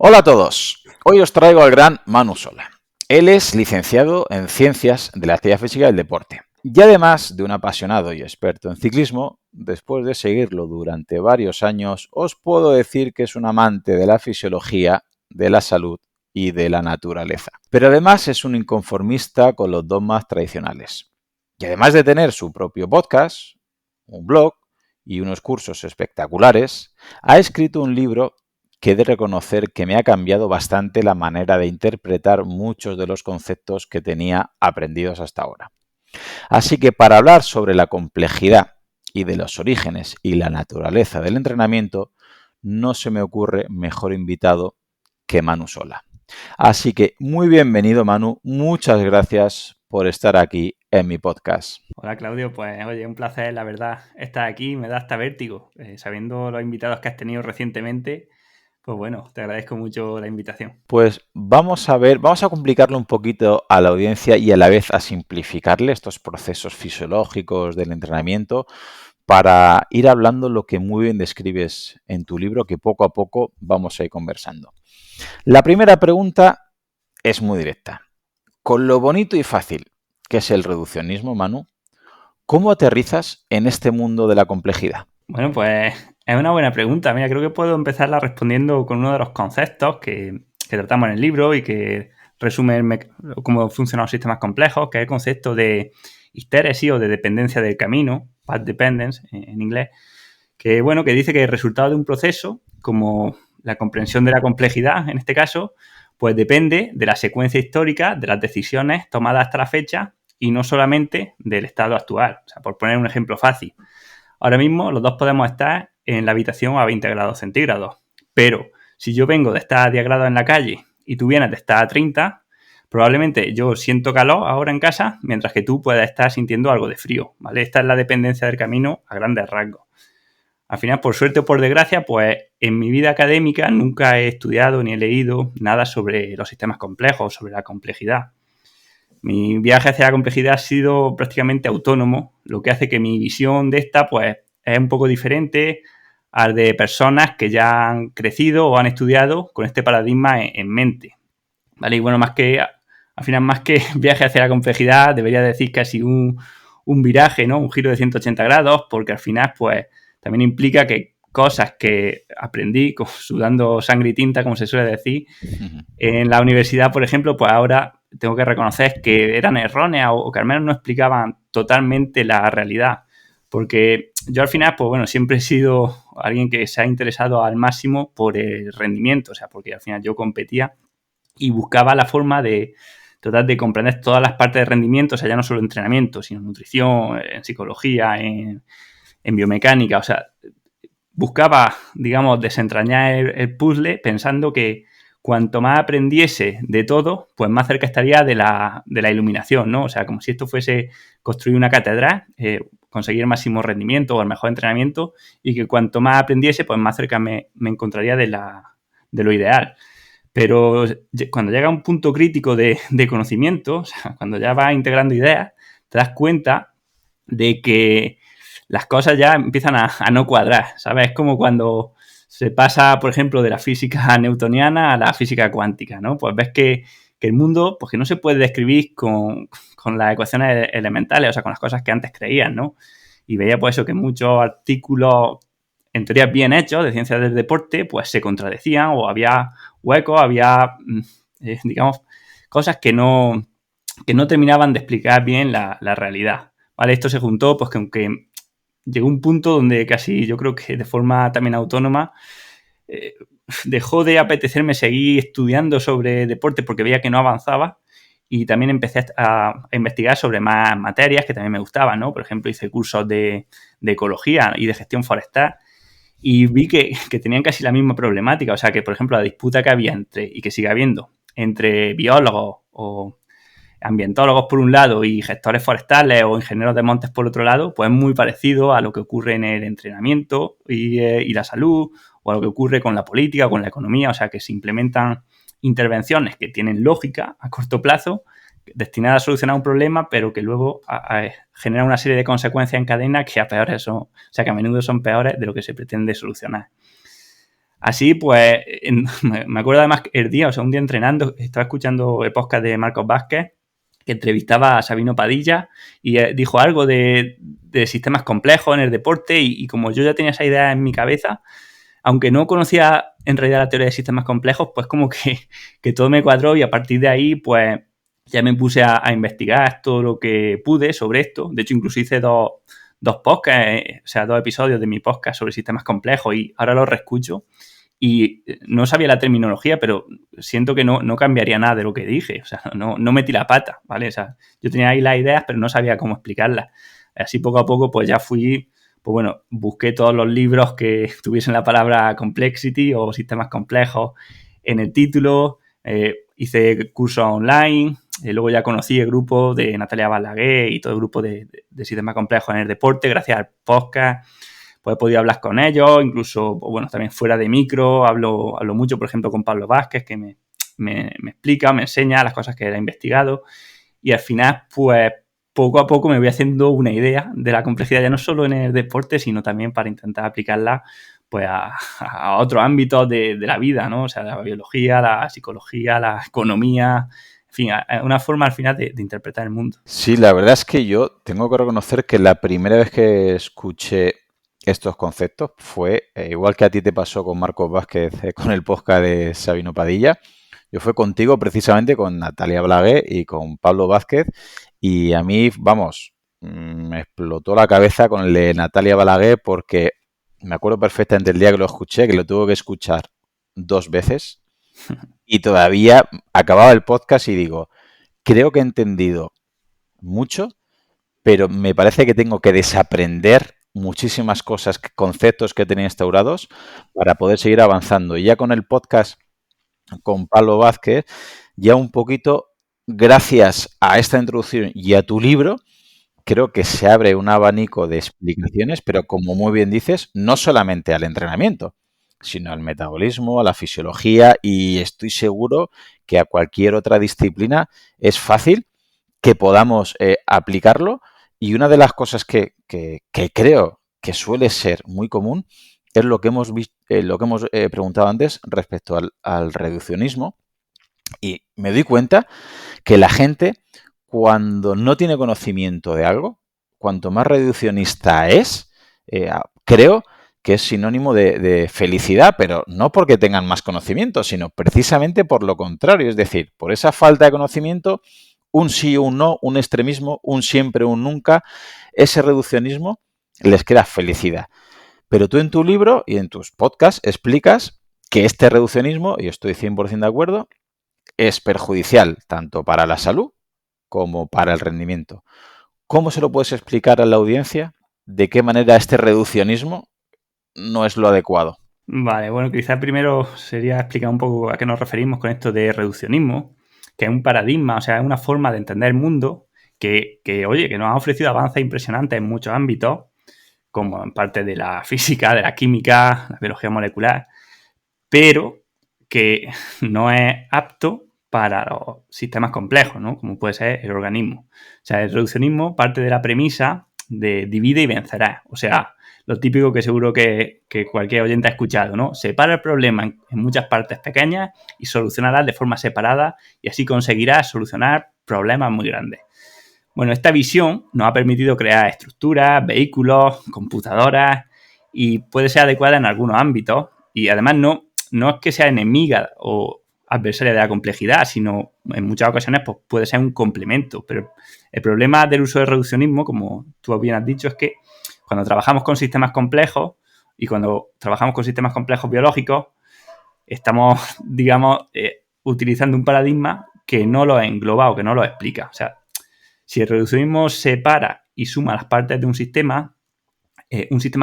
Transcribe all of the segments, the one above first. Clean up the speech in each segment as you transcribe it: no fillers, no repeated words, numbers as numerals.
Hola a todos. Hoy os traigo al gran Manu Sola. Él es licenciado en Ciencias de la Actividad Física y el Deporte. Y además de un apasionado y experto en ciclismo, después de seguirlo durante varios años, os puedo decir que es un amante de la fisiología, de la salud y de la naturaleza. Pero además es un inconformista con los dogmas tradicionales. Y además de tener su propio podcast, un blog y unos cursos espectaculares, ha escrito un libro que he de reconocer que me ha cambiado bastante la manera de interpretar muchos de los conceptos que tenía aprendidos hasta ahora. Así que para hablar sobre la complejidad y de los orígenes y la naturaleza del entrenamiento, no se me ocurre mejor invitado que Manu Sola. Así que muy bienvenido, Manu. Muchas gracias por estar aquí en mi podcast. Hola Claudio, pues oye, un placer, la verdad, estar aquí, me da hasta vértigo. Sabiendo los invitados que has tenido recientemente, pues bueno, te agradezco mucho la invitación. Pues vamos a complicarle un poquito a la audiencia y a la vez a simplificarle estos procesos fisiológicos del entrenamiento para ir hablando lo que muy bien describes en tu libro, que poco a poco vamos a ir conversando. La primera pregunta es muy directa. Con lo bonito y fácil que es el reduccionismo, Manu, ¿cómo aterrizas en este mundo de la complejidad? Bueno, pues es una buena pregunta. Mira, creo que puedo empezarla respondiendo con uno de los conceptos que tratamos en el libro y que resume cómo funcionan los sistemas complejos, que es el concepto de histéresis o de dependencia del camino, path dependence en inglés, que bueno, que dice que el resultado de un proceso, como la comprensión de la complejidad en este caso, pues depende de la secuencia histórica de las decisiones tomadas hasta la fecha y no solamente del estado actual. O sea, por poner un ejemplo fácil, ahora mismo los dos podemos estar en la habitación a 20 grados centígrados, pero si yo vengo de estar a 10 grados en la calle y tú vienes de estar a 30, probablemente yo siento calor ahora en casa, mientras que tú puedas estar sintiendo algo de frío, ¿vale? Esta es la dependencia del camino a grandes rasgos. Al final, por suerte o por desgracia, pues en mi vida académica nunca he estudiado ni he leído nada sobre los sistemas complejos, sobre la complejidad. Mi viaje hacia la complejidad ha sido prácticamente autónomo, lo que hace que mi visión de esta pues es un poco diferente al de personas que ya han crecido o han estudiado con este paradigma en mente, ¿vale? Y bueno, al final, más que viaje hacia la complejidad, debería decir casi un viraje, ¿no? Un giro de 180 grados, porque al final pues también implica que cosas que aprendí sudando sangre y tinta, como se suele decir, en la universidad, por ejemplo, pues ahora tengo que reconocer que eran erróneas o que al menos no explicaban totalmente la realidad. Porque yo al final, pues bueno, siempre he sido alguien que se ha interesado al máximo por el rendimiento, o sea, porque al final yo competía y buscaba la forma de tratar de comprender todas las partes de rendimiento, o sea, ya no solo entrenamiento, sino nutrición, en psicología, en biomecánica, o sea, buscaba, digamos, desentrañar el puzzle pensando que cuanto más aprendiese de todo, pues más cerca estaría de la iluminación, ¿no? O sea, como si esto fuese construir una catedral, conseguir el máximo rendimiento o el mejor entrenamiento, y que cuanto más aprendiese, pues más cerca me encontraría de lo ideal. Pero cuando llega a un punto crítico de conocimiento, o sea, cuando ya vas integrando ideas, te das cuenta de que las cosas ya empiezan a no cuadrar, ¿sabes? Es como cuando se pasa, por ejemplo, de la física newtoniana a la física cuántica, ¿no? Pues ves que el mundo, pues que no se puede describir con las ecuaciones elementales, o sea, con las cosas que antes creían, ¿no? Y veía pues eso, que muchos artículos, en teoría bien hechos, de ciencias del deporte, pues se contradecían o había huecos, había, digamos, cosas que no terminaban de explicar bien la realidad, ¿vale? Esto se juntó, pues que aunque llegó un punto donde casi yo creo que de forma también autónoma eh, dejó de apetecerme seguir estudiando sobre deporte porque veía que no avanzaba, y también empecé a investigar sobre más materias que también me gustaban, ¿no? Por ejemplo, hice cursos de ecología y de gestión forestal y vi que tenían casi la misma problemática. O sea, que por ejemplo la disputa que había y que sigue habiendo entre biólogos o ambientólogos por un lado y gestores forestales o ingenieros de montes por otro lado, pues es muy parecido a lo que ocurre en el entrenamiento y la salud, o a lo que ocurre con la política o con la economía. O sea, que se implementan intervenciones que tienen lógica a corto plazo, destinadas a solucionar un problema, pero que luego generan una serie de consecuencias en cadena que a menudo son peores de lo que se pretende solucionar. Así, pues, me acuerdo además el día, o sea, un día entrenando, estaba escuchando el podcast de Marcos Vázquez, que entrevistaba a Sabino Padilla y dijo algo de sistemas complejos en el deporte y como yo ya tenía esa idea en mi cabeza, aunque no conocía en realidad la teoría de sistemas complejos, pues como que todo me cuadró y a partir de ahí, pues ya me puse a investigar todo lo que pude sobre esto. De hecho, incluso hice dos podcasts, o sea, 2 episodios de mi podcast sobre sistemas complejos y ahora los reescucho. Y no sabía la terminología, pero siento que no cambiaría nada de lo que dije. O sea, no metí la pata, ¿vale? O sea, yo tenía ahí las ideas, pero no sabía cómo explicarlas. Así poco a poco, pues ya fui, pues bueno, busqué todos los libros que tuviesen la palabra complexity o sistemas complejos en el título, hice cursos online, luego ya conocí el grupo de Natalia Balaguer y todo el grupo de sistemas complejos en el deporte, gracias al podcast. Pues he podido hablar con ellos, incluso, bueno, también fuera de micro, hablo mucho, por ejemplo, con Pablo Vázquez, que me explica, me enseña las cosas que él ha investigado y al final, pues, poco a poco me voy haciendo una idea de la complejidad, ya no solo en el deporte, sino también para intentar aplicarla, pues, a otros ámbitos de la vida, ¿no? O sea, la biología, la psicología, la economía, en fin, una forma al final de interpretar el mundo. Sí, la verdad es que yo tengo que reconocer que la primera vez que escuché estos conceptos fue, igual que a ti te pasó con Marcos Vázquez, con el podcast de Sabino Padilla, yo fue contigo precisamente con Natalia Blagué y con Pablo Vázquez y a mí, vamos, me explotó la cabeza con el de Natalia Balaguer porque me acuerdo perfectamente el día que lo escuché, que lo tuve que escuchar 2 veces y todavía acababa el podcast y digo, creo que he entendido mucho, pero me parece que tengo que desaprender muchísimas cosas, conceptos que tenía instaurados para poder seguir avanzando. Y ya con el podcast con Pablo Vázquez, ya un poquito, gracias a esta introducción y a tu libro, creo que se abre un abanico de explicaciones, pero como muy bien dices, no solamente al entrenamiento, sino al metabolismo, a la fisiología y estoy seguro que a cualquier otra disciplina es fácil que podamos aplicarlo. Y una de las cosas que creo que suele ser muy común es lo que hemos preguntado antes respecto al reduccionismo. Y me doy cuenta que la gente, cuando no tiene conocimiento de algo, cuanto más reduccionista es, creo que es sinónimo de felicidad, pero no porque tengan más conocimiento, sino precisamente por lo contrario. Es decir, por esa falta de conocimiento, un sí o un no, un extremismo, un siempre o un nunca, ese reduccionismo les crea felicidad. Pero tú en tu libro y en tus podcasts explicas que este reduccionismo, y estoy 100% de acuerdo, es perjudicial tanto para la salud como para el rendimiento. ¿Cómo se lo puedes explicar a la audiencia de qué manera este reduccionismo no es lo adecuado? Vale, bueno, quizás primero sería explicar un poco a qué nos referimos con esto de reduccionismo, que es un paradigma, o sea, es una forma de entender el mundo oye, que nos ha ofrecido avances impresionantes en muchos ámbitos, como en parte de la física, de la química, la biología molecular, pero que no es apto para los sistemas complejos, ¿no? Como puede ser el organismo. O sea, el reduccionismo parte de la premisa de divide y vencerás. O sea, lo típico que seguro que cualquier oyente ha escuchado, ¿no? Separa el problema en muchas partes pequeñas y solucionarás de forma separada y así conseguirás solucionar problemas muy grandes. Bueno, esta visión nos ha permitido crear estructuras, vehículos, computadoras y puede ser adecuada en algunos ámbitos y además no es que sea enemiga o adversaria de la complejidad, sino en muchas ocasiones pues, puede ser un complemento. Pero el problema del uso del reduccionismo, como tú bien has dicho, es que cuando trabajamos con sistemas complejos y cuando trabajamos con sistemas complejos biológicos, estamos, digamos, utilizando un paradigma que no lo engloba o que no lo explica. O sea, si el reduccionismo separa y suma las partes de un sistema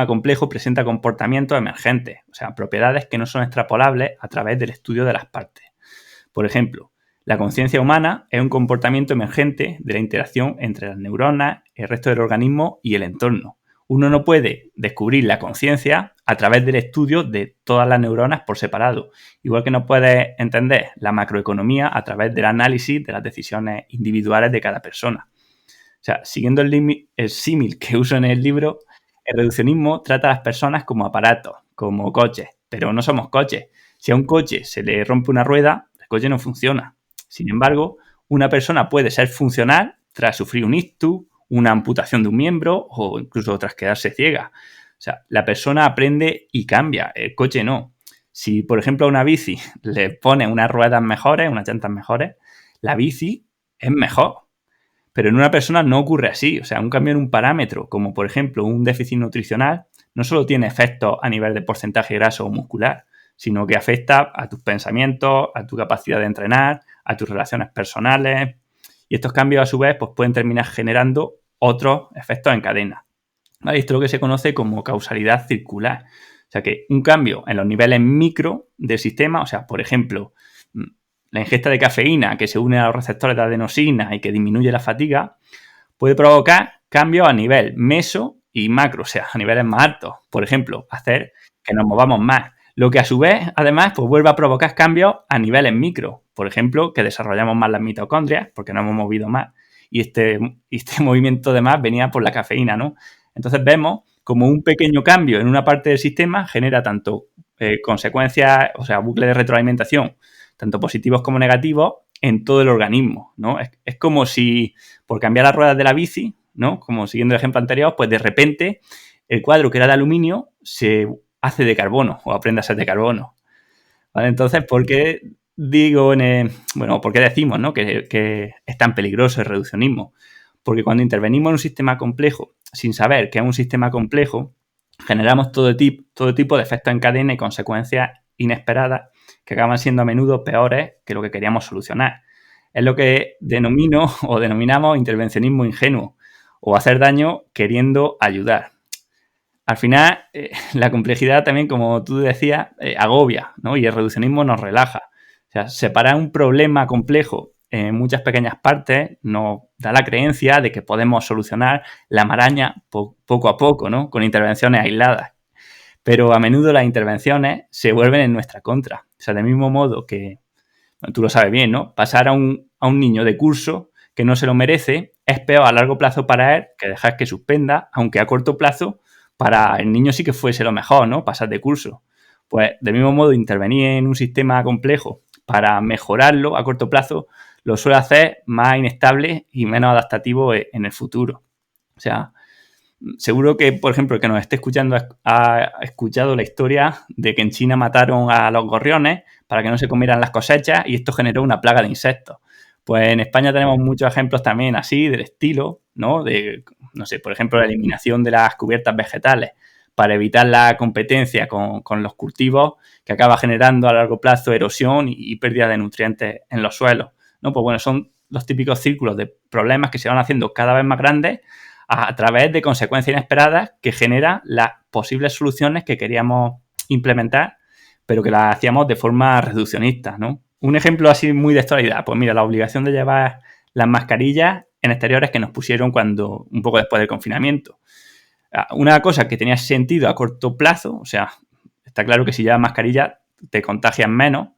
complejo presenta comportamientos emergentes, o sea, propiedades que no son extrapolables a través del estudio de las partes. Por ejemplo, la conciencia humana es un comportamiento emergente de la interacción entre las neuronas, el resto del organismo y el entorno. Uno no puede descubrir la conciencia a través del estudio de todas las neuronas por separado, igual que no puede entender la macroeconomía a través del análisis de las decisiones individuales de cada persona. O sea, siguiendo el símil que uso en el libro, el reduccionismo trata a las personas como aparatos, como coches, pero no somos coches. Si a un coche se le rompe una rueda, el coche no funciona. Sin embargo, una persona puede ser funcional tras sufrir un ictus, una amputación de un miembro o incluso tras quedarse ciega. O sea, la persona aprende y cambia, el coche no. Si, por ejemplo, a una bici le pones unas ruedas mejores, unas llantas mejores, la bici es mejor. Pero en una persona no ocurre así. O sea, un cambio en un parámetro, como por ejemplo un déficit nutricional, no solo tiene efectos a nivel de porcentaje graso o muscular, sino que afecta a tus pensamientos, a tu capacidad de entrenar, a tus relaciones personales. Y estos cambios, a su vez, pues pueden terminar generando otros efectos en cadena. ¿Vale? Esto es lo que se conoce como causalidad circular. O sea, que un cambio en los niveles micro del sistema, o sea, por ejemplo, la ingesta de cafeína que se une a los receptores de adenosina y que disminuye la fatiga, puede provocar cambios a nivel meso y macro, o sea, a niveles más altos. Por ejemplo, hacer que nos movamos más. Lo que a su vez, además, pues vuelve a provocar cambios a niveles micro. Por ejemplo, que desarrollamos más las mitocondrias porque nos hemos movido más. Y este movimiento de más venía por la cafeína, ¿no? Entonces vemos como un pequeño cambio en una parte del sistema genera tanto consecuencias, o sea, bucle de retroalimentación, tanto positivos como negativos, en todo el organismo, ¿no? Es como si, por cambiar las ruedas de la bici, ¿no? Como siguiendo el ejemplo anterior, pues de repente el cuadro que era de aluminio se hace de carbono o aprende a ser de carbono. ¿Vale? Entonces, ¿por qué digo, por qué decimos, ¿no? que es tan peligroso el reduccionismo? Porque cuando intervenimos en un sistema complejo sin saber que es un sistema complejo, generamos todo tipo de efectos en cadena y consecuencias inesperadas que acaban siendo a menudo peores que lo que queríamos solucionar. Es lo que denominamos intervencionismo ingenuo o hacer daño queriendo ayudar. Al final, la complejidad también, como tú decías, agobia, ¿no? Y el reduccionismo nos relaja. O sea, separar un problema complejo en muchas pequeñas partes nos da la creencia de que podemos solucionar la maraña poco a poco, ¿no? Con intervenciones aisladas. Pero a menudo las intervenciones se vuelven en nuestra contra. O sea, del mismo modo que, bueno, tú lo sabes bien, ¿no? Pasar a un niño de curso que no se lo merece es peor a largo plazo para él que dejar que suspenda, aunque a corto plazo para el niño sí que fuese lo mejor, ¿no? Pasar de curso. Pues del mismo modo, intervenir en un sistema complejo para mejorarlo a corto plazo lo suele hacer más inestable y menos adaptativo en el futuro. O sea, seguro que, por ejemplo, el que nos esté escuchando ha escuchado la historia de que en China mataron a los gorriones para que no se comieran las cosechas y esto generó una plaga de insectos. Pues en España tenemos muchos ejemplos también así, del estilo, ¿no? De, no sé, por ejemplo, la eliminación de las cubiertas vegetales para evitar la competencia con los cultivos que acaba generando a largo plazo erosión y pérdida de nutrientes en los suelos, ¿no? Pues bueno, son los típicos círculos de problemas que se van haciendo cada vez más grandes a través de consecuencias inesperadas que generan las posibles soluciones que queríamos implementar, pero que las hacíamos de forma reduccionista, ¿no? Un ejemplo así muy de actualidad, pues mira, la obligación de llevar las mascarillas en exteriores que nos pusieron un poco después del confinamiento. Una cosa que tenía sentido a corto plazo, o sea, está claro que si llevas mascarilla te contagias menos,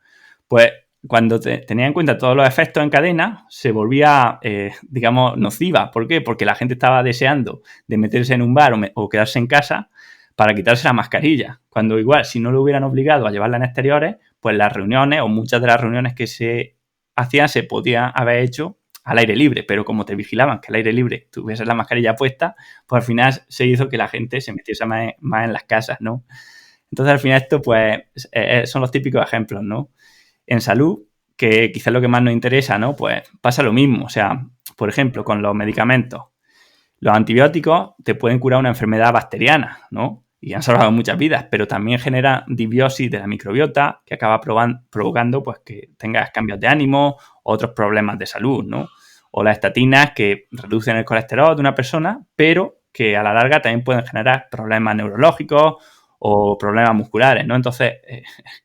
pues cuando tenía en cuenta todos los efectos en cadena, se volvía, digamos, nociva. ¿Por qué? Porque la gente estaba deseando de meterse en un bar o quedarse en casa para quitarse la mascarilla. Cuando igual, si no lo hubieran obligado a llevarla en exteriores, pues las reuniones o muchas de las reuniones que se hacían se podían haber hecho al aire libre, pero como te vigilaban que al aire libre tuviese la mascarilla puesta, pues al final se hizo que la gente se metiese más en las casas, ¿no? Entonces, al final esto, pues, son los típicos ejemplos, ¿no? En salud, que quizás lo que más nos interesa, ¿no? Pues pasa lo mismo. O sea, por ejemplo, con los medicamentos. Los antibióticos te pueden curar una enfermedad bacteriana, ¿no? Y han salvado muchas vidas, pero también genera disbiosis de la microbiota que acaba provocando pues, que tengas cambios de ánimo, otros problemas de salud, ¿no? O las estatinas que reducen el colesterol de una persona, pero que a la larga también pueden generar problemas neurológicos o problemas musculares, ¿no? Entonces,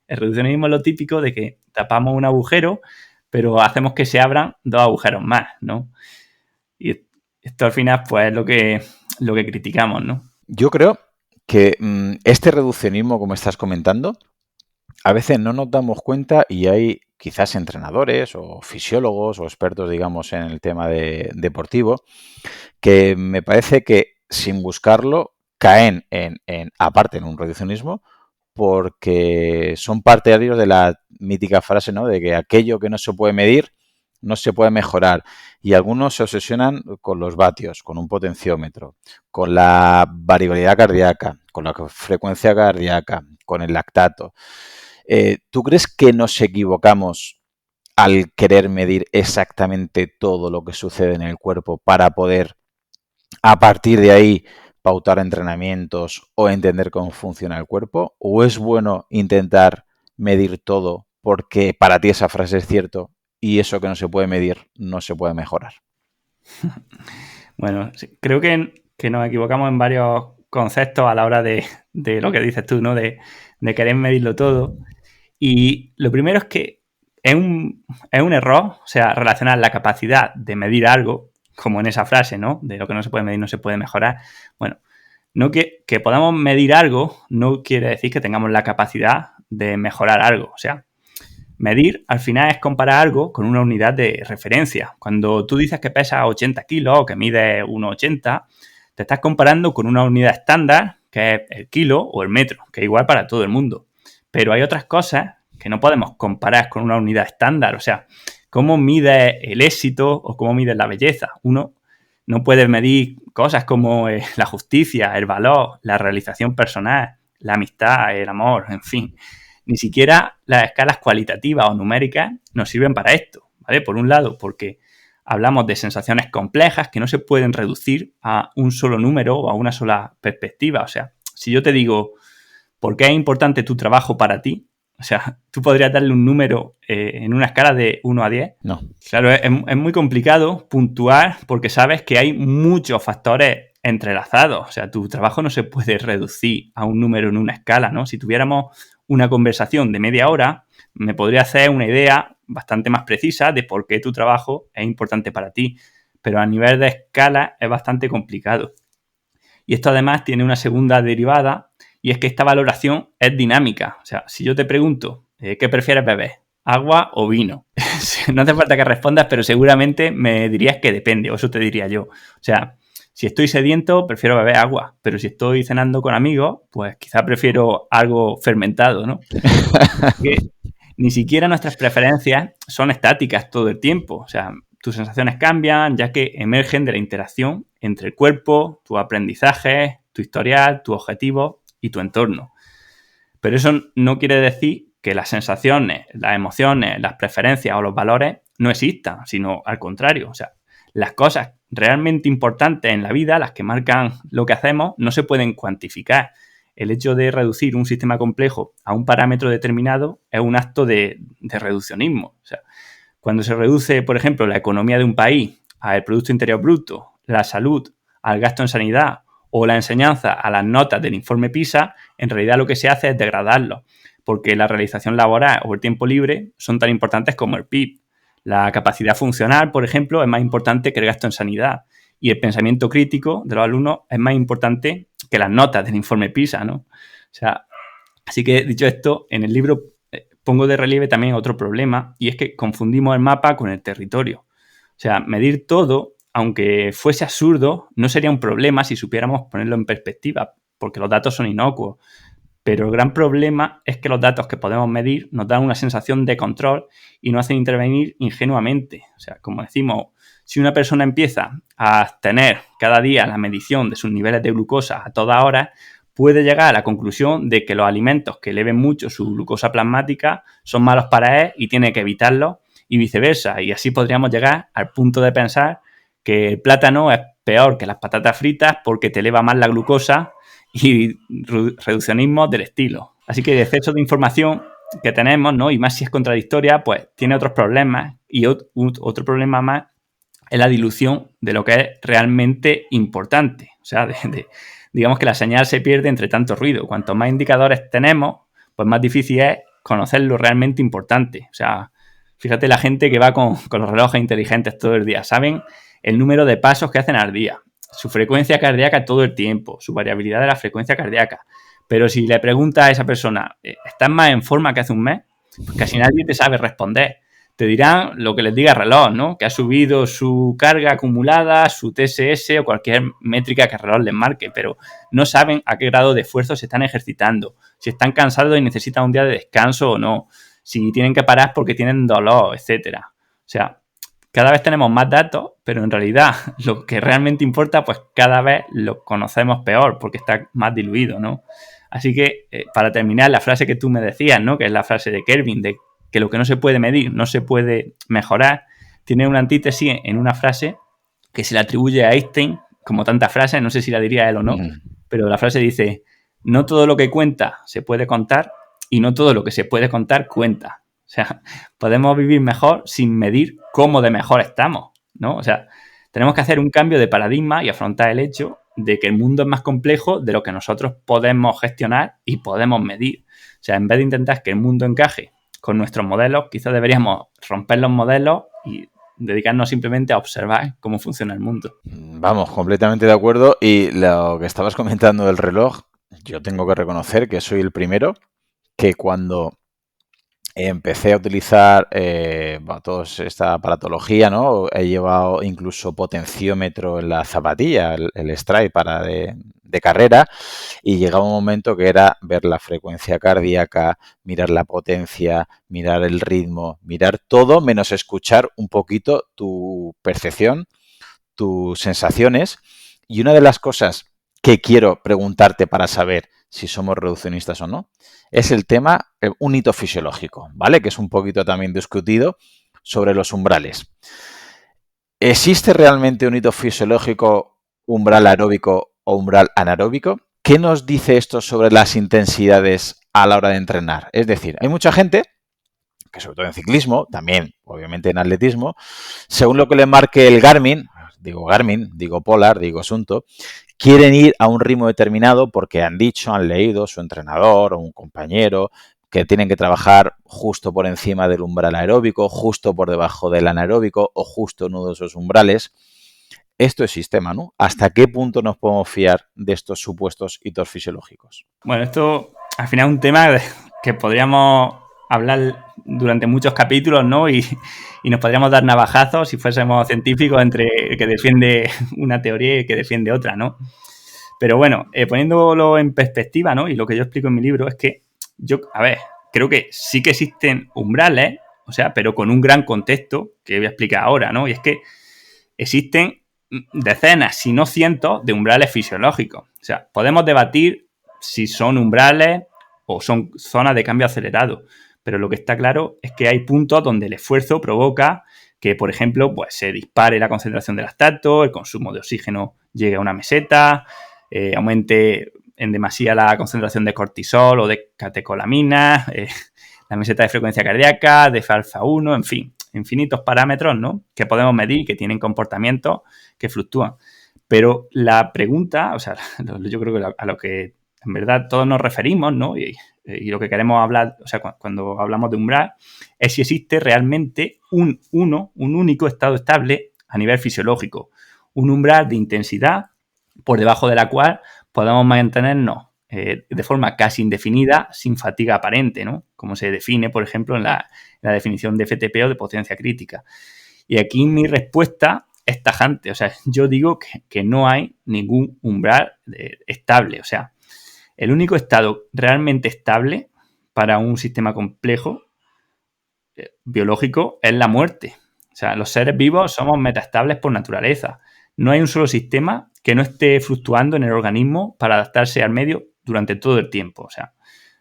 el reduccionismo es lo típico de que tapamos un agujero, pero hacemos que se abran dos agujeros más, ¿no? Y esto al final, pues, es lo que criticamos, ¿no? Yo creo que este reduccionismo, como estás comentando, a veces no nos damos cuenta y hay quizás entrenadores o fisiólogos o expertos, digamos, en el tema deportivo, que me parece que sin buscarlo caen aparte en un reduccionismo porque son partidarios de la mítica frase, ¿no? De que aquello que no se puede medir no se puede mejorar. Y algunos se obsesionan con los vatios, con un potenciómetro, con la variabilidad cardíaca, con la frecuencia cardíaca, con el lactato. ¿Tú crees que nos equivocamos al querer medir exactamente todo lo que sucede en el cuerpo para poder, a partir de ahí, pautar entrenamientos o entender cómo funciona el cuerpo? ¿O es bueno intentar medir todo porque para ti esa frase es cierto y eso que no se puede medir no se puede mejorar? Bueno, sí, creo que nos equivocamos en varios conceptos a la hora de lo que dices tú, ¿no? De querer medirlo todo. Y lo primero es que es un error, o sea, relacionar la capacidad de medir algo, como en esa frase, ¿no? De lo que no se puede medir no se puede mejorar. Bueno, no que podamos medir algo no quiere decir que tengamos la capacidad de mejorar algo. O sea, medir al final es comparar algo con una unidad de referencia. Cuando tú dices que pesas 80 kilos o que mides 1,80, te estás comparando con una unidad estándar, que es el kilo o el metro, que es igual para todo el mundo. Pero hay otras cosas que no podemos comparar con una unidad estándar. O sea, ¿cómo mides el éxito o cómo mides la belleza? Uno no puede medir cosas como la justicia, el valor, la realización personal, la amistad, el amor, en fin. Ni siquiera las escalas cualitativas o numéricas nos sirven para esto, ¿vale? Por un lado, porque hablamos de sensaciones complejas que no se pueden reducir a un solo número o a una sola perspectiva. O sea, si yo te digo, ¿por qué es importante tu trabajo para ti? O sea, ¿tú podrías darle un número en una escala de 1 a 10? No. Claro, es muy complicado puntuar porque sabes que hay muchos factores entrelazados. O sea, tu trabajo no se puede reducir a un número en una escala, ¿no? Si tuviéramos una conversación de media hora, me podría hacer una idea bastante más precisa de por qué tu trabajo es importante para ti. Pero a nivel de escala es bastante complicado. Y esto además tiene una segunda derivada, y es que esta valoración es dinámica. O sea, si yo te pregunto, ¿qué prefieres beber? ¿Agua o vino? No hace falta que respondas, pero seguramente me dirías que depende, o eso te diría yo. O sea, si estoy sediento, prefiero beber agua, pero si estoy cenando con amigos, pues quizá prefiero algo fermentado, ¿no? Porque ni siquiera nuestras preferencias son estáticas todo el tiempo. O sea, tus sensaciones cambian ya que emergen de la interacción entre el cuerpo, tus aprendizajes, tu historial, tus objetivos y tu entorno. Pero eso no quiere decir que las sensaciones, las emociones, las preferencias o los valores no existan, sino al contrario. O sea, las cosas realmente importantes en la vida, las que marcan lo que hacemos, no se pueden cuantificar. El hecho de reducir un sistema complejo a un parámetro determinado es un acto de reduccionismo. O sea, cuando se reduce, por ejemplo, la economía de un país al Producto Interior Bruto, la salud al gasto en sanidad o la enseñanza a las notas del informe PISA, en realidad lo que se hace es degradarlo, porque la realización laboral o el tiempo libre son tan importantes como el PIB. La capacidad funcional, por ejemplo, es más importante que el gasto en sanidad, y el pensamiento crítico de los alumnos es más importante que las notas del informe PISA, ¿no? O sea, así que, dicho esto, en el libro pongo de relieve también otro problema, y es que confundimos el mapa con el territorio. O sea, medir todo, aunque fuese absurdo, no sería un problema si supiéramos ponerlo en perspectiva, porque los datos son inocuos. Pero el gran problema es que los datos que podemos medir nos dan una sensación de control y nos hacen intervenir ingenuamente. O sea, como decimos, si una persona empieza a tener cada día la medición de sus niveles de glucosa a toda hora, puede llegar a la conclusión de que los alimentos que eleven mucho su glucosa plasmática son malos para él y tiene que evitarlos, y viceversa. Y así podríamos llegar al punto de pensar que el plátano es peor que las patatas fritas porque te eleva más la glucosa, y reduccionismo del estilo. Así que el exceso de información que tenemos, ¿no? Y más si es contradictoria, pues tiene otros problemas, y otro problema más es la dilución de lo que es realmente importante. O sea, digamos que la señal se pierde entre tanto ruido. Cuanto más indicadores tenemos, pues más difícil es conocer lo realmente importante. O sea, fíjate la gente que va con los relojes inteligentes todo el día. Saben el número de pasos que hacen al día, su frecuencia cardíaca todo el tiempo, su variabilidad de la frecuencia cardíaca. Pero si le preguntas a esa persona, ¿estás más en forma que hace un mes? Pues casi nadie te sabe responder. te dirán lo que les diga el reloj, ¿no? Que ha subido su carga acumulada, su TSS o cualquier métrica que el reloj les marque, pero no saben a qué grado de esfuerzo se están ejercitando, si están cansados y necesitan un día de descanso o no, si tienen que parar porque tienen dolor, etcétera. O sea, cada vez tenemos más datos, pero en realidad lo que realmente importa, pues cada vez lo conocemos peor porque está más diluido, ¿no? Así que, para terminar, la frase que tú me decías, ¿no? Que es la frase de Kelvin, de que lo que no se puede medir no se puede mejorar, tiene una antítesis en una frase que se le atribuye a Einstein, como tantas frases, no sé si la diría él o no, pero la frase dice, no todo lo que cuenta se puede contar y no todo lo que se puede contar cuenta. O sea, podemos vivir mejor sin medir cómo de mejor estamos, ¿no? O sea, tenemos que hacer un cambio de paradigma y afrontar el hecho de que el mundo es más complejo de lo que nosotros podemos gestionar y podemos medir. O sea, en vez de intentar que el mundo encaje con nuestros modelos, quizás deberíamos romper los modelos y dedicarnos simplemente a observar cómo funciona el mundo. Vamos, completamente de acuerdo. Y lo que estabas comentando del reloj, yo tengo que reconocer que soy el primero que cuando empecé a utilizar toda esta aparatología, ¿no? He llevado incluso potenciómetro en la zapatilla, el Stride de carrera, y llegaba un momento que era ver la frecuencia cardíaca, mirar la potencia, mirar el ritmo, mirar todo menos escuchar un poquito tu percepción, tus sensaciones. Y una de las cosas que quiero preguntarte para saber si somos reduccionistas o no, es el tema, un hito fisiológico, ¿vale? Que es un poquito también discutido sobre los umbrales. ¿Existe realmente un hito fisiológico, umbral aeróbico o umbral anaeróbico? ¿Qué nos dice esto sobre las intensidades a la hora de entrenar? Es decir, hay mucha gente que sobre todo en ciclismo, también obviamente en atletismo, según lo que le marque el Garmin, digo Polar, digo Sunto, quieren ir a un ritmo determinado porque han dicho, han leído su entrenador o un compañero que tienen que trabajar justo por encima del umbral aeróbico, justo por debajo del anaeróbico o justo en uno de esos umbrales. Esto existe, Manu. ¿Hasta qué punto nos podemos fiar de estos supuestos hitos fisiológicos? Bueno, esto al final es un tema que podríamos hablar durante muchos capítulos, ¿no? Y nos podríamos dar navajazos si fuésemos científicos entre el que defiende una teoría y el que defiende otra, ¿no? Pero bueno, poniéndolo en perspectiva, ¿no? Y lo que yo explico en mi libro es que creo que sí que existen umbrales, o sea, pero con un gran contexto que voy a explicar ahora, ¿no? Y es que existen decenas, si no cientos, de umbrales fisiológicos. O sea, podemos debatir si son umbrales o son zonas de cambio acelerado, pero lo que está claro es que hay puntos donde el esfuerzo provoca que, por ejemplo, pues se dispare la concentración de lactato, el consumo de oxígeno llegue a una meseta, aumente en demasía la concentración de cortisol o de catecolaminas, la meseta de frecuencia cardíaca, de alfa-1, en fin, infinitos parámetros, ¿no? Que podemos medir, que tienen comportamientos que fluctúan. Pero la pregunta, o sea, yo creo que a lo que en verdad todos nos referimos, ¿no? Y lo que queremos hablar, o sea, cuando hablamos de umbral, es si existe realmente un único estado estable a nivel fisiológico. Un umbral de intensidad por debajo de la cual podamos mantenernos de forma casi indefinida sin fatiga aparente, ¿no? Como se define, por ejemplo, en la definición de FTP o de potencia crítica. Y aquí mi respuesta es tajante. O sea, yo digo que no hay ningún umbral estable. O sea, el único estado realmente estable para un sistema complejo biológico es la muerte. O sea, los seres vivos somos metaestables por naturaleza. No hay un solo sistema que no esté fluctuando en el organismo para adaptarse al medio durante todo el tiempo. O sea,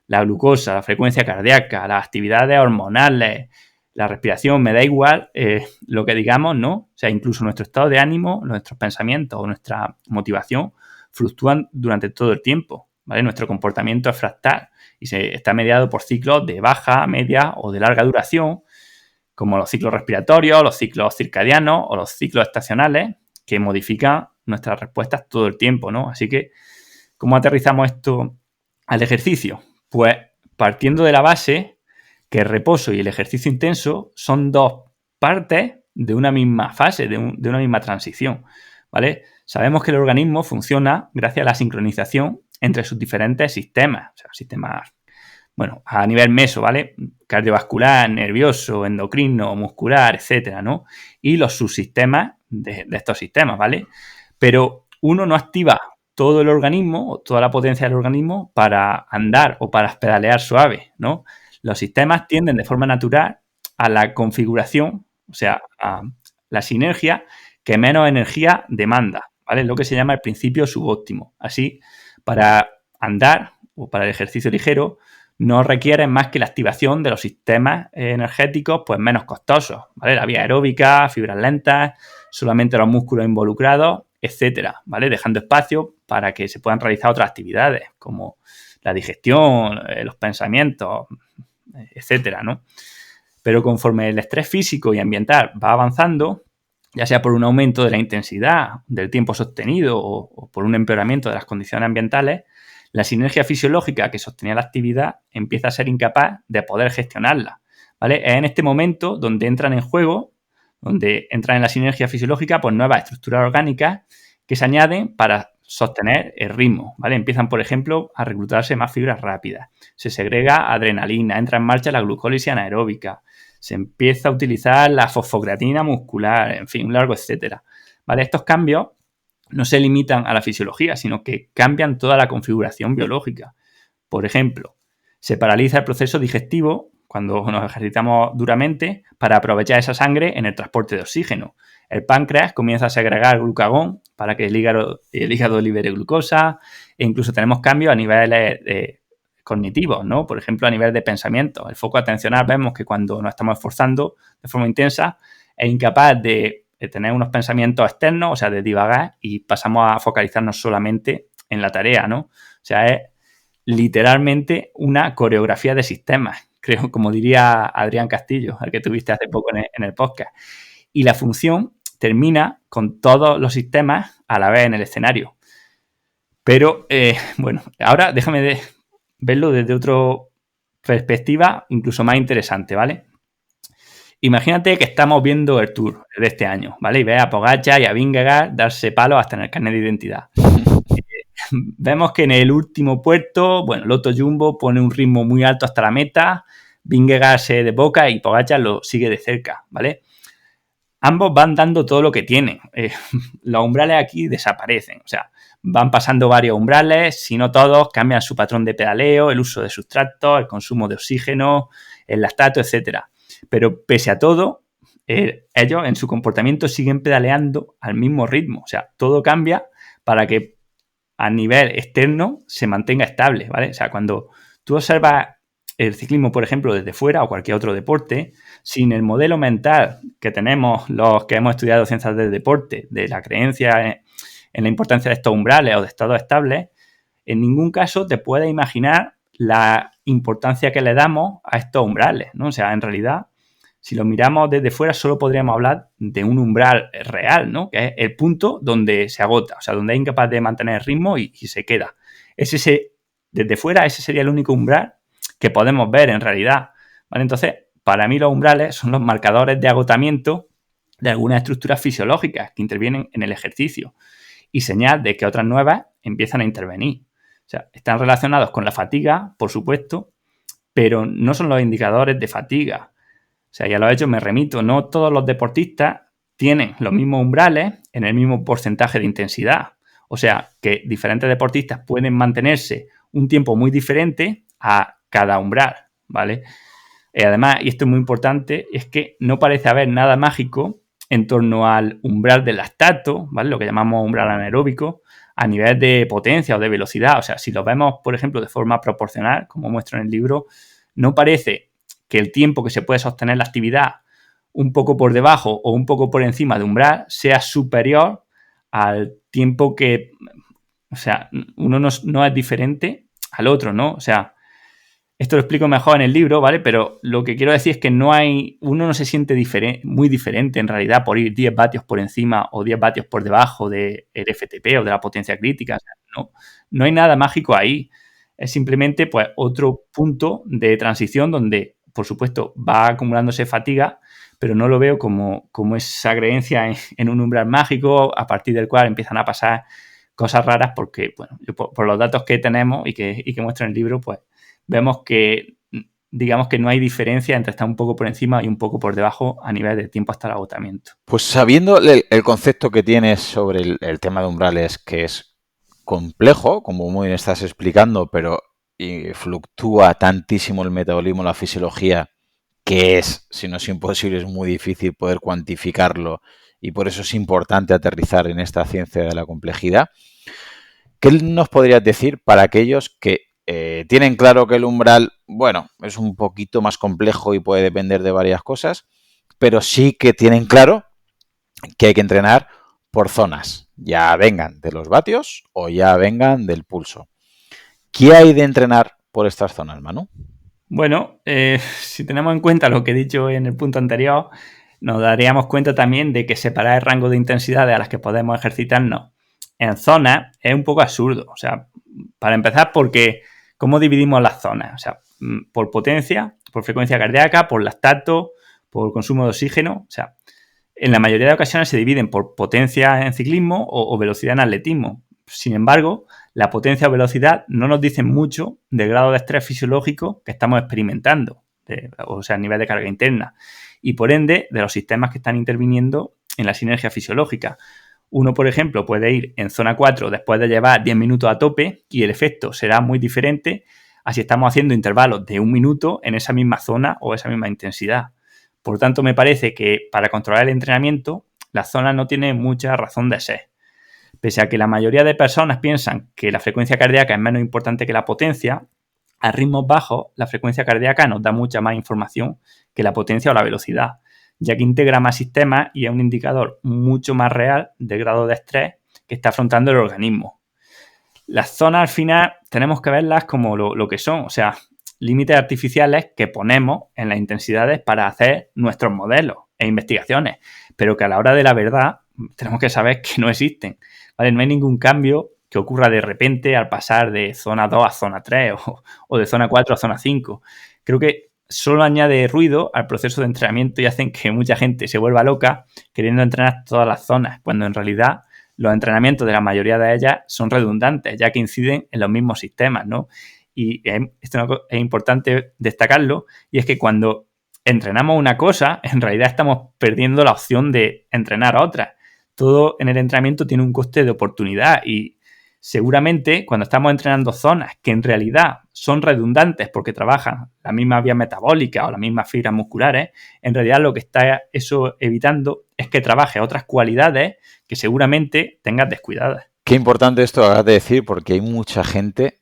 la glucosa, la frecuencia cardíaca, las actividades hormonales, la respiración, me da igual lo que digamos, ¿no? O sea, incluso nuestro estado de ánimo, nuestros pensamientos o nuestra motivación fluctúan durante todo el tiempo, ¿vale? Nuestro comportamiento es fractal y está mediado por ciclos de baja, media o de larga duración, como los ciclos respiratorios, los ciclos circadianos o los ciclos estacionales, que modifican nuestras respuestas todo el tiempo, ¿no? Así que, ¿cómo aterrizamos esto al ejercicio? Pues partiendo de la base que el reposo y el ejercicio intenso son dos partes de una misma fase, de una misma transición, ¿vale? Sabemos que el organismo funciona gracias a la sincronización entre sus diferentes sistemas, o sea, sistemas bueno, a nivel meso, ¿vale? Cardiovascular, nervioso, endocrino, muscular, etcétera, ¿no? Y los subsistemas de estos sistemas, ¿vale? Pero uno no activa todo el organismo, o toda la potencia del organismo para andar o para pedalear suave, ¿no? Los sistemas tienden de forma natural a la configuración, o sea, a la sinergia que menos energía demanda, ¿vale? Es lo que se llama el principio subóptimo. Así, para andar o para el ejercicio ligero, no requieren más que la activación de los sistemas energéticos pues menos costosos, ¿vale? La vía aeróbica, fibras lentas, solamente los músculos involucrados, etcétera, ¿vale? Dejando espacio para que se puedan realizar otras actividades como la digestión, los pensamientos, etcétera, ¿no? Pero conforme el estrés físico y ambiental va avanzando, ya sea por un aumento de la intensidad, del tiempo sostenido o por un empeoramiento de las condiciones ambientales, la sinergia fisiológica que sostenía la actividad empieza a ser incapaz de poder gestionarla, ¿vale? Es en este momento donde entran en juego, donde entran en la sinergia fisiológica, pues nuevas estructuras orgánicas que se añaden para sostener el ritmo, ¿vale? Empiezan, por ejemplo, a reclutarse más fibras rápidas, se segrega adrenalina, entra en marcha la glucólisis anaeróbica, se empieza a utilizar la fosfocreatina muscular, en fin, un largo etcétera, ¿vale? Estos cambios no se limitan a la fisiología, sino que cambian toda la configuración biológica. Por ejemplo, se paraliza el proceso digestivo cuando nos ejercitamos duramente para aprovechar esa sangre en el transporte de oxígeno. El páncreas comienza a segregar glucagón para que el hígado libere glucosa e incluso tenemos cambios a niveles cognitivos, ¿no? Por ejemplo, a nivel de pensamiento. El foco atencional vemos que cuando nos estamos esforzando de forma intensa es incapaz de tener unos pensamientos externos, o sea, de divagar y pasamos a focalizarnos solamente en la tarea, ¿no? O sea, es literalmente una coreografía de sistemas, creo, como diría Adrián Castillo, al que tuviste hace poco en el podcast. Y la función termina con todos los sistemas a la vez en el escenario. Pero, bueno, ahora déjame verlo desde otra perspectiva incluso más interesante, ¿vale? Imagínate que estamos viendo el Tour de este año, ¿vale? Y ves a Pogačar y a Vingegaard darse palos hasta en el carnet de identidad. Vemos que en el último puerto, bueno, Lotto Jumbo pone un ritmo muy alto hasta la meta, Vingegaard se desboca y Pogačar lo sigue de cerca, ¿vale? Ambos van dando todo lo que tienen. Los umbrales aquí desaparecen, o sea, van pasando varios umbrales, si no todos, cambian su patrón de pedaleo, el uso de sustratos, el consumo de oxígeno, el lactato, etcétera. Pero pese a todo, ellos en su comportamiento siguen pedaleando al mismo ritmo. O sea, todo cambia para que a nivel externo se mantenga estable, ¿vale? O sea, cuando tú observas el ciclismo, por ejemplo, desde fuera o cualquier otro deporte, sin el modelo mental que tenemos los que hemos estudiado ciencias del deporte, de la creencia en la importancia de estos umbrales o de estados estables, en ningún caso te puedes imaginar la importancia que le damos a estos umbrales, ¿no? O sea, en realidad, si lo miramos desde fuera, solo podríamos hablar de un umbral real, ¿no? Que es el punto donde se agota, o sea, donde es incapaz de mantener el ritmo y se queda. Desde fuera, ese sería el único umbral que podemos ver en realidad, ¿vale? Entonces, para mí los umbrales son los marcadores de agotamiento de algunas estructuras fisiológicas que intervienen en el ejercicio y señal de que otras nuevas empiezan a intervenir. O sea, están relacionados con la fatiga, por supuesto, pero no son los indicadores de fatiga. O sea, ya lo he hecho, me remito, no todos los deportistas tienen los mismos umbrales en el mismo porcentaje de intensidad. O sea, que diferentes deportistas pueden mantenerse un tiempo muy diferente a cada umbral, ¿vale? Además, y esto es muy importante, es que no parece haber nada mágico en torno al umbral del lactato, ¿vale? Lo que llamamos umbral anaeróbico, a nivel de potencia o de velocidad. O sea, si lo vemos, por ejemplo, de forma proporcional, como muestro en el libro, no parece que el tiempo que se puede sostener la actividad un poco por debajo o un poco por encima de umbral sea superior al tiempo que, o sea, uno no es diferente al otro, ¿no? O sea, esto lo explico mejor en el libro, ¿vale? Pero lo que quiero decir es que uno no se siente muy diferente en realidad por ir 10 vatios por encima o 10 vatios por debajo del FTP o de la potencia crítica. O sea, no hay nada mágico ahí. Es simplemente pues otro punto de transición donde, por supuesto, va acumulándose fatiga, pero no lo veo como esa creencia en un umbral mágico a partir del cual empiezan a pasar cosas raras porque, bueno, por los datos que tenemos y que muestra en el libro, pues vemos que, digamos que no hay diferencia entre estar un poco por encima y un poco por debajo a nivel de tiempo hasta el agotamiento. Pues sabiendo el concepto que tienes sobre el tema de umbrales, que es complejo, como muy bien estás explicando, pero fluctúa tantísimo el metabolismo, la fisiología, que es, si no es imposible, es muy difícil poder cuantificarlo y por eso es importante aterrizar en esta ciencia de la complejidad. ¿Qué nos podrías decir para aquellos que tienen claro que el umbral, bueno, es un poquito más complejo y puede depender de varias cosas, pero sí que tienen claro que hay que entrenar por zonas, ya vengan de los vatios o ya vengan del pulso? ¿Qué hay de entrenar por estas zonas, Manu? Bueno, si tenemos en cuenta lo que he dicho en el punto anterior, nos daríamos cuenta también de que separar el rango de intensidades a las que podemos ejercitarnos en zonas es un poco absurdo. O sea, para empezar, porque ¿cómo dividimos las zonas? O sea, por potencia, por frecuencia cardíaca, por lactato, por consumo de oxígeno. O sea, en la mayoría de ocasiones se dividen por potencia en ciclismo o velocidad en atletismo. Sin embargo, la potencia o velocidad no nos dicen mucho del grado de estrés fisiológico que estamos experimentando, o sea, a nivel de carga interna, y por ende de los sistemas que están interviniendo en la sinergia fisiológica. Uno, por ejemplo, puede ir en zona 4 después de llevar 10 minutos a tope y el efecto será muy diferente a si estamos haciendo intervalos de 1 minuto en esa misma zona o esa misma intensidad. Por tanto, me parece que para controlar el entrenamiento, la zona no tiene mucha razón de ser. Pese a que la mayoría de personas piensan que la frecuencia cardíaca es menos importante que la potencia, a ritmos bajos la frecuencia cardíaca nos da mucha más información que la potencia o la velocidad, ya que integra más sistemas y es un indicador mucho más real del grado de estrés que está afrontando el organismo. Las zonas al final tenemos que verlas como lo que son, o sea, límites artificiales que ponemos en las intensidades para hacer nuestros modelos e investigaciones, pero que a la hora de la verdad tenemos que saber que no existen. ¿Vale? No hay ningún cambio que ocurra de repente al pasar de zona 2 a zona 3 o de zona 4 a zona 5. Creo que solo añade ruido al proceso de entrenamiento y hacen que mucha gente se vuelva loca queriendo entrenar todas las zonas, cuando en realidad los entrenamientos de la mayoría de ellas son redundantes, ya que inciden en los mismos sistemas, ¿no? Y esto es importante destacarlo, y es que cuando entrenamos una cosa, en realidad estamos perdiendo la opción de entrenar otra. Todo en el entrenamiento tiene un coste de oportunidad y seguramente cuando estamos entrenando zonas que en realidad son redundantes porque trabajan la misma vía metabólica o las mismas fibras musculares, en realidad lo que está eso evitando es que trabaje otras cualidades que seguramente tengas descuidadas. Qué importante esto que acabas de decir, porque hay mucha gente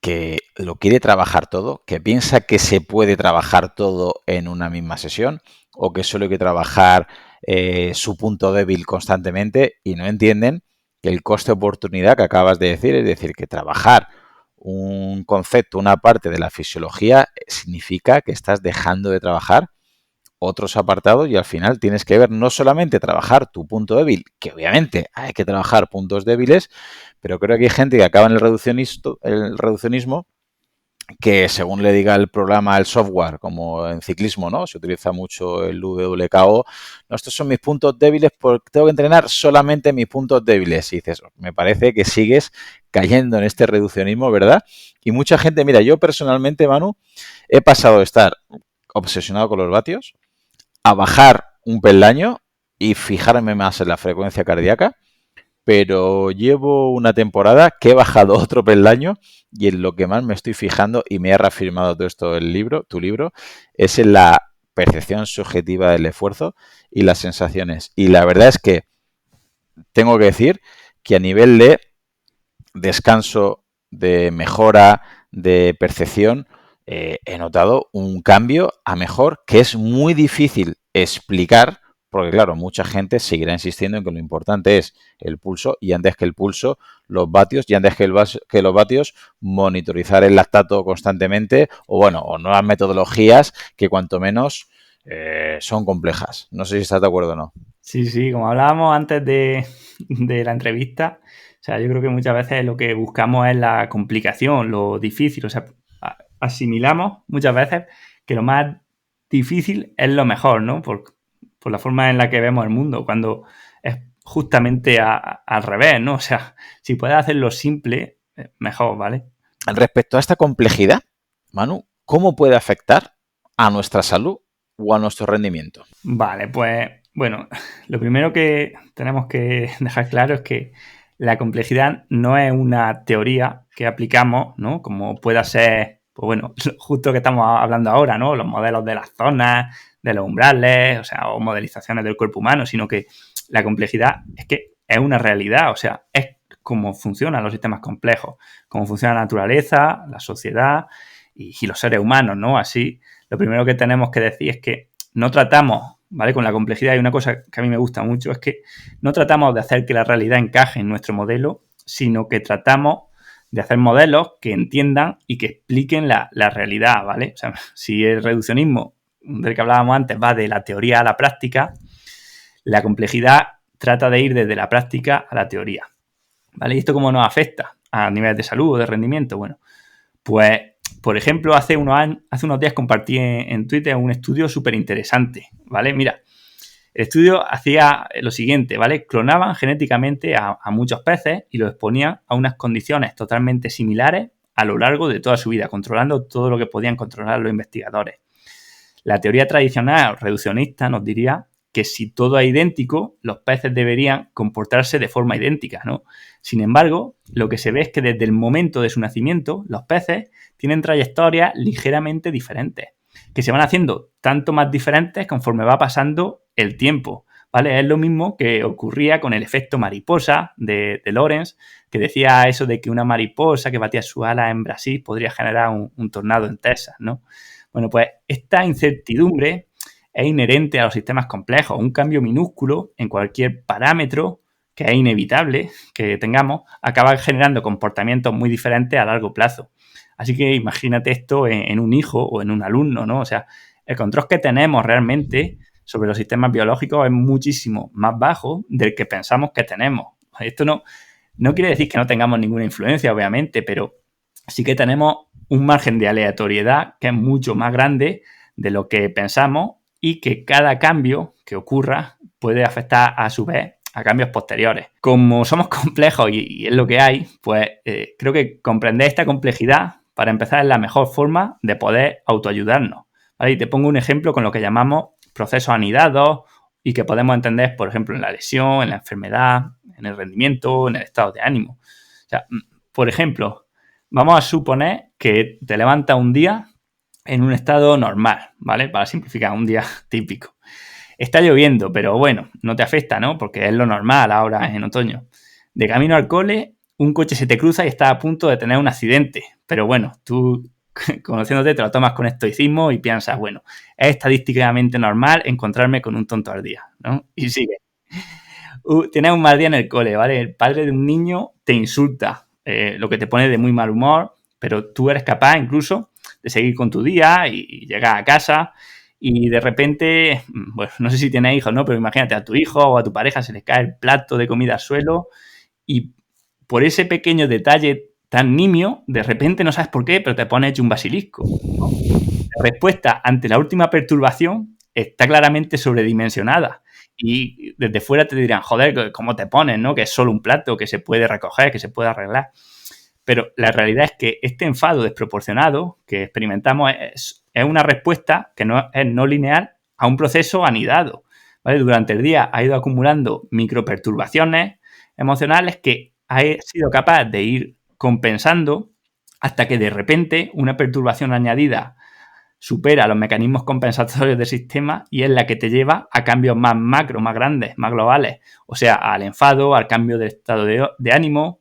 que lo quiere trabajar todo, que piensa que se puede trabajar todo en una misma sesión o que solo hay que trabajar su punto débil constantemente y no entienden que el coste de oportunidad que acabas de decir, es decir, que trabajar un concepto, una parte de la fisiología, significa que estás dejando de trabajar otros apartados y al final tienes que ver no solamente trabajar tu punto débil, que obviamente hay que trabajar puntos débiles, pero creo que hay gente que acaba en el reduccionismo que según le diga el programa, el software, como en ciclismo, ¿no? Se utiliza mucho el WKO. No, estos son mis puntos débiles porque tengo que entrenar solamente mis puntos débiles. Y dices, me parece que sigues cayendo en este reduccionismo, ¿verdad? Y mucha gente, mira, yo personalmente, Manu, he pasado de estar obsesionado con los vatios a bajar un peldaño y fijarme más en la frecuencia cardíaca, pero llevo una temporada que he bajado otro peldaño y en lo que más me estoy fijando, y me ha reafirmado todo esto tu libro, es en la percepción subjetiva del esfuerzo y las sensaciones. Y la verdad es que tengo que decir que a nivel de descanso, de mejora, de percepción, he notado un cambio a mejor que es muy difícil explicar, porque claro, mucha gente seguirá insistiendo en que lo importante es el pulso y antes que el pulso, los vatios, y antes que los vatios, monitorizar el lactato constantemente o bueno, o nuevas metodologías que cuanto menos son complejas. No sé si estás de acuerdo o no. Sí, sí, como hablábamos antes de la entrevista, o sea, yo creo que muchas veces lo que buscamos es la complicación, lo difícil, o sea, asimilamos muchas veces que lo más difícil es lo mejor, ¿no? Por la forma en la que vemos el mundo, cuando es justamente al revés, ¿no? O sea, si puedes hacerlo simple, mejor, ¿vale? Respecto a esta complejidad, Manu, ¿cómo puede afectar a nuestra salud o a nuestro rendimiento? Vale, pues bueno, lo primero que tenemos que dejar claro es que la complejidad no es una teoría que aplicamos, ¿no? Como pueda ser, pues bueno, justo que estamos hablando ahora, ¿no? Los modelos de las zonas, de los umbrales, o sea, o modelizaciones del cuerpo humano, sino que la complejidad es que es una realidad, o sea, es cómo funcionan los sistemas complejos, cómo funciona la naturaleza, la sociedad y los seres humanos, ¿no? Así, lo primero que tenemos que decir es que no tratamos, ¿vale? Con la complejidad, y una cosa que a mí me gusta mucho es que no tratamos de hacer que la realidad encaje en nuestro modelo, sino que tratamos de hacer modelos que entiendan y que expliquen la realidad, ¿vale? O sea, si el reduccionismo del que hablábamos antes va de la teoría a la práctica, la complejidad trata de ir desde la práctica a la teoría, ¿vale? ¿Y esto cómo nos afecta a niveles de salud o de rendimiento? Bueno, pues, por ejemplo, hace unos días compartí en Twitter un estudio súper interesante, ¿vale? Mira, el estudio hacía lo siguiente, ¿vale? Clonaban genéticamente a muchos peces y los exponían a unas condiciones totalmente similares a lo largo de toda su vida, controlando todo lo que podían controlar los investigadores. La teoría tradicional reduccionista nos diría que si todo es idéntico, los peces deberían comportarse de forma idéntica, ¿no? Sin embargo, lo que se ve es que desde el momento de su nacimiento, los peces tienen trayectorias ligeramente diferentes, que se van haciendo tanto más diferentes conforme va pasando el tiempo, ¿vale? Es lo mismo que ocurría con el efecto mariposa de Lorentz, que decía eso de que una mariposa que batía su ala en Brasil podría generar un tornado en Texas, ¿no? Bueno, pues esta incertidumbre es inherente a los sistemas complejos. Un cambio minúsculo en cualquier parámetro, que es inevitable que tengamos, acaba generando comportamientos muy diferentes a largo plazo. Así que imagínate esto en un hijo o en un alumno, ¿no? O sea, el control que tenemos realmente sobre los sistemas biológicos es muchísimo más bajo del que pensamos que tenemos. Esto no quiere decir que no tengamos ninguna influencia, obviamente, pero sí que tenemos un margen de aleatoriedad que es mucho más grande de lo que pensamos y que cada cambio que ocurra puede afectar a su vez a cambios posteriores. Como somos complejos y es lo que hay, pues creo que comprender esta complejidad, para empezar, es la mejor forma de poder autoayudarnos, ¿vale? Y te pongo un ejemplo con lo que llamamos procesos anidados y que podemos entender, por ejemplo, en la lesión, en la enfermedad, en el rendimiento, en el estado de ánimo. O sea, por ejemplo, vamos a suponer que te levantas un día en un estado normal, ¿vale? Para simplificar, un día típico. Está lloviendo, pero bueno, no te afecta, ¿no? Porque es lo normal ahora en otoño. De camino al cole, un coche se te cruza y estás a punto de tener un accidente. Pero bueno, tú, conociéndote, te lo tomas con estoicismo y piensas, bueno, es estadísticamente normal encontrarme con un tonto al día, ¿no? Y sigue. Tienes un mal día en el cole, ¿vale? El padre de un niño te insulta, lo que te pone de muy mal humor, pero tú eres capaz incluso de seguir con tu día y llegar a casa y de repente, bueno, no sé si tienes hijos, ¿no? Pero imagínate a tu hijo o a tu pareja se les cae el plato de comida al suelo y por ese pequeño detalle tan nimio, de repente no sabes por qué, pero te pones hecho un basilisco, ¿no? La respuesta ante la última perturbación está claramente sobredimensionada. Y desde fuera te dirán, joder, ¿cómo te pones, no? Que es solo un plato, que se puede recoger, que se puede arreglar. Pero la realidad es que este enfado desproporcionado que experimentamos es una respuesta que no es no lineal a un proceso anidado, ¿vale? Durante el día ha ido acumulando microperturbaciones emocionales que ha sido capaz de ir compensando hasta que de repente una perturbación añadida supera los mecanismos compensatorios del sistema y es la que te lleva a cambios más macro, más grandes, más globales. O sea, al enfado, al cambio de estado de ánimo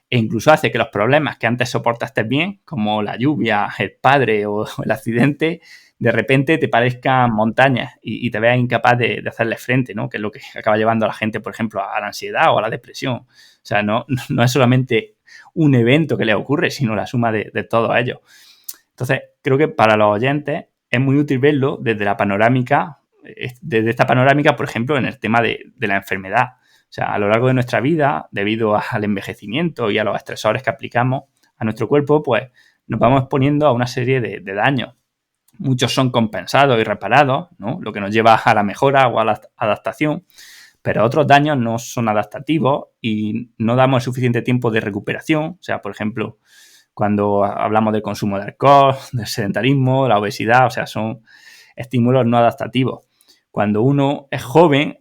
e incluso hace que los problemas que antes soportaste bien, como la lluvia, el padre o el accidente, de repente te parezcan montañas y te veas incapaz de hacerle frente, ¿no? Que es lo que acaba llevando a la gente, por ejemplo, a la ansiedad o a la depresión. O sea, no es solamente un evento que le ocurre, sino la suma de todo ello. Entonces, creo que para los oyentes es muy útil verlo desde esta panorámica, por ejemplo, en el tema de la enfermedad. O sea, a lo largo de nuestra vida, debido al envejecimiento y a los estresores que aplicamos a nuestro cuerpo, pues nos vamos exponiendo a una serie de daños. Muchos son compensados y reparados, ¿no? Lo que nos lleva a la mejora o a la adaptación, pero otros daños no son adaptativos y no damos el suficiente tiempo de recuperación. O sea, por ejemplo, cuando hablamos del consumo de alcohol, del sedentarismo, la obesidad, o sea, son estímulos no adaptativos. Cuando uno es joven,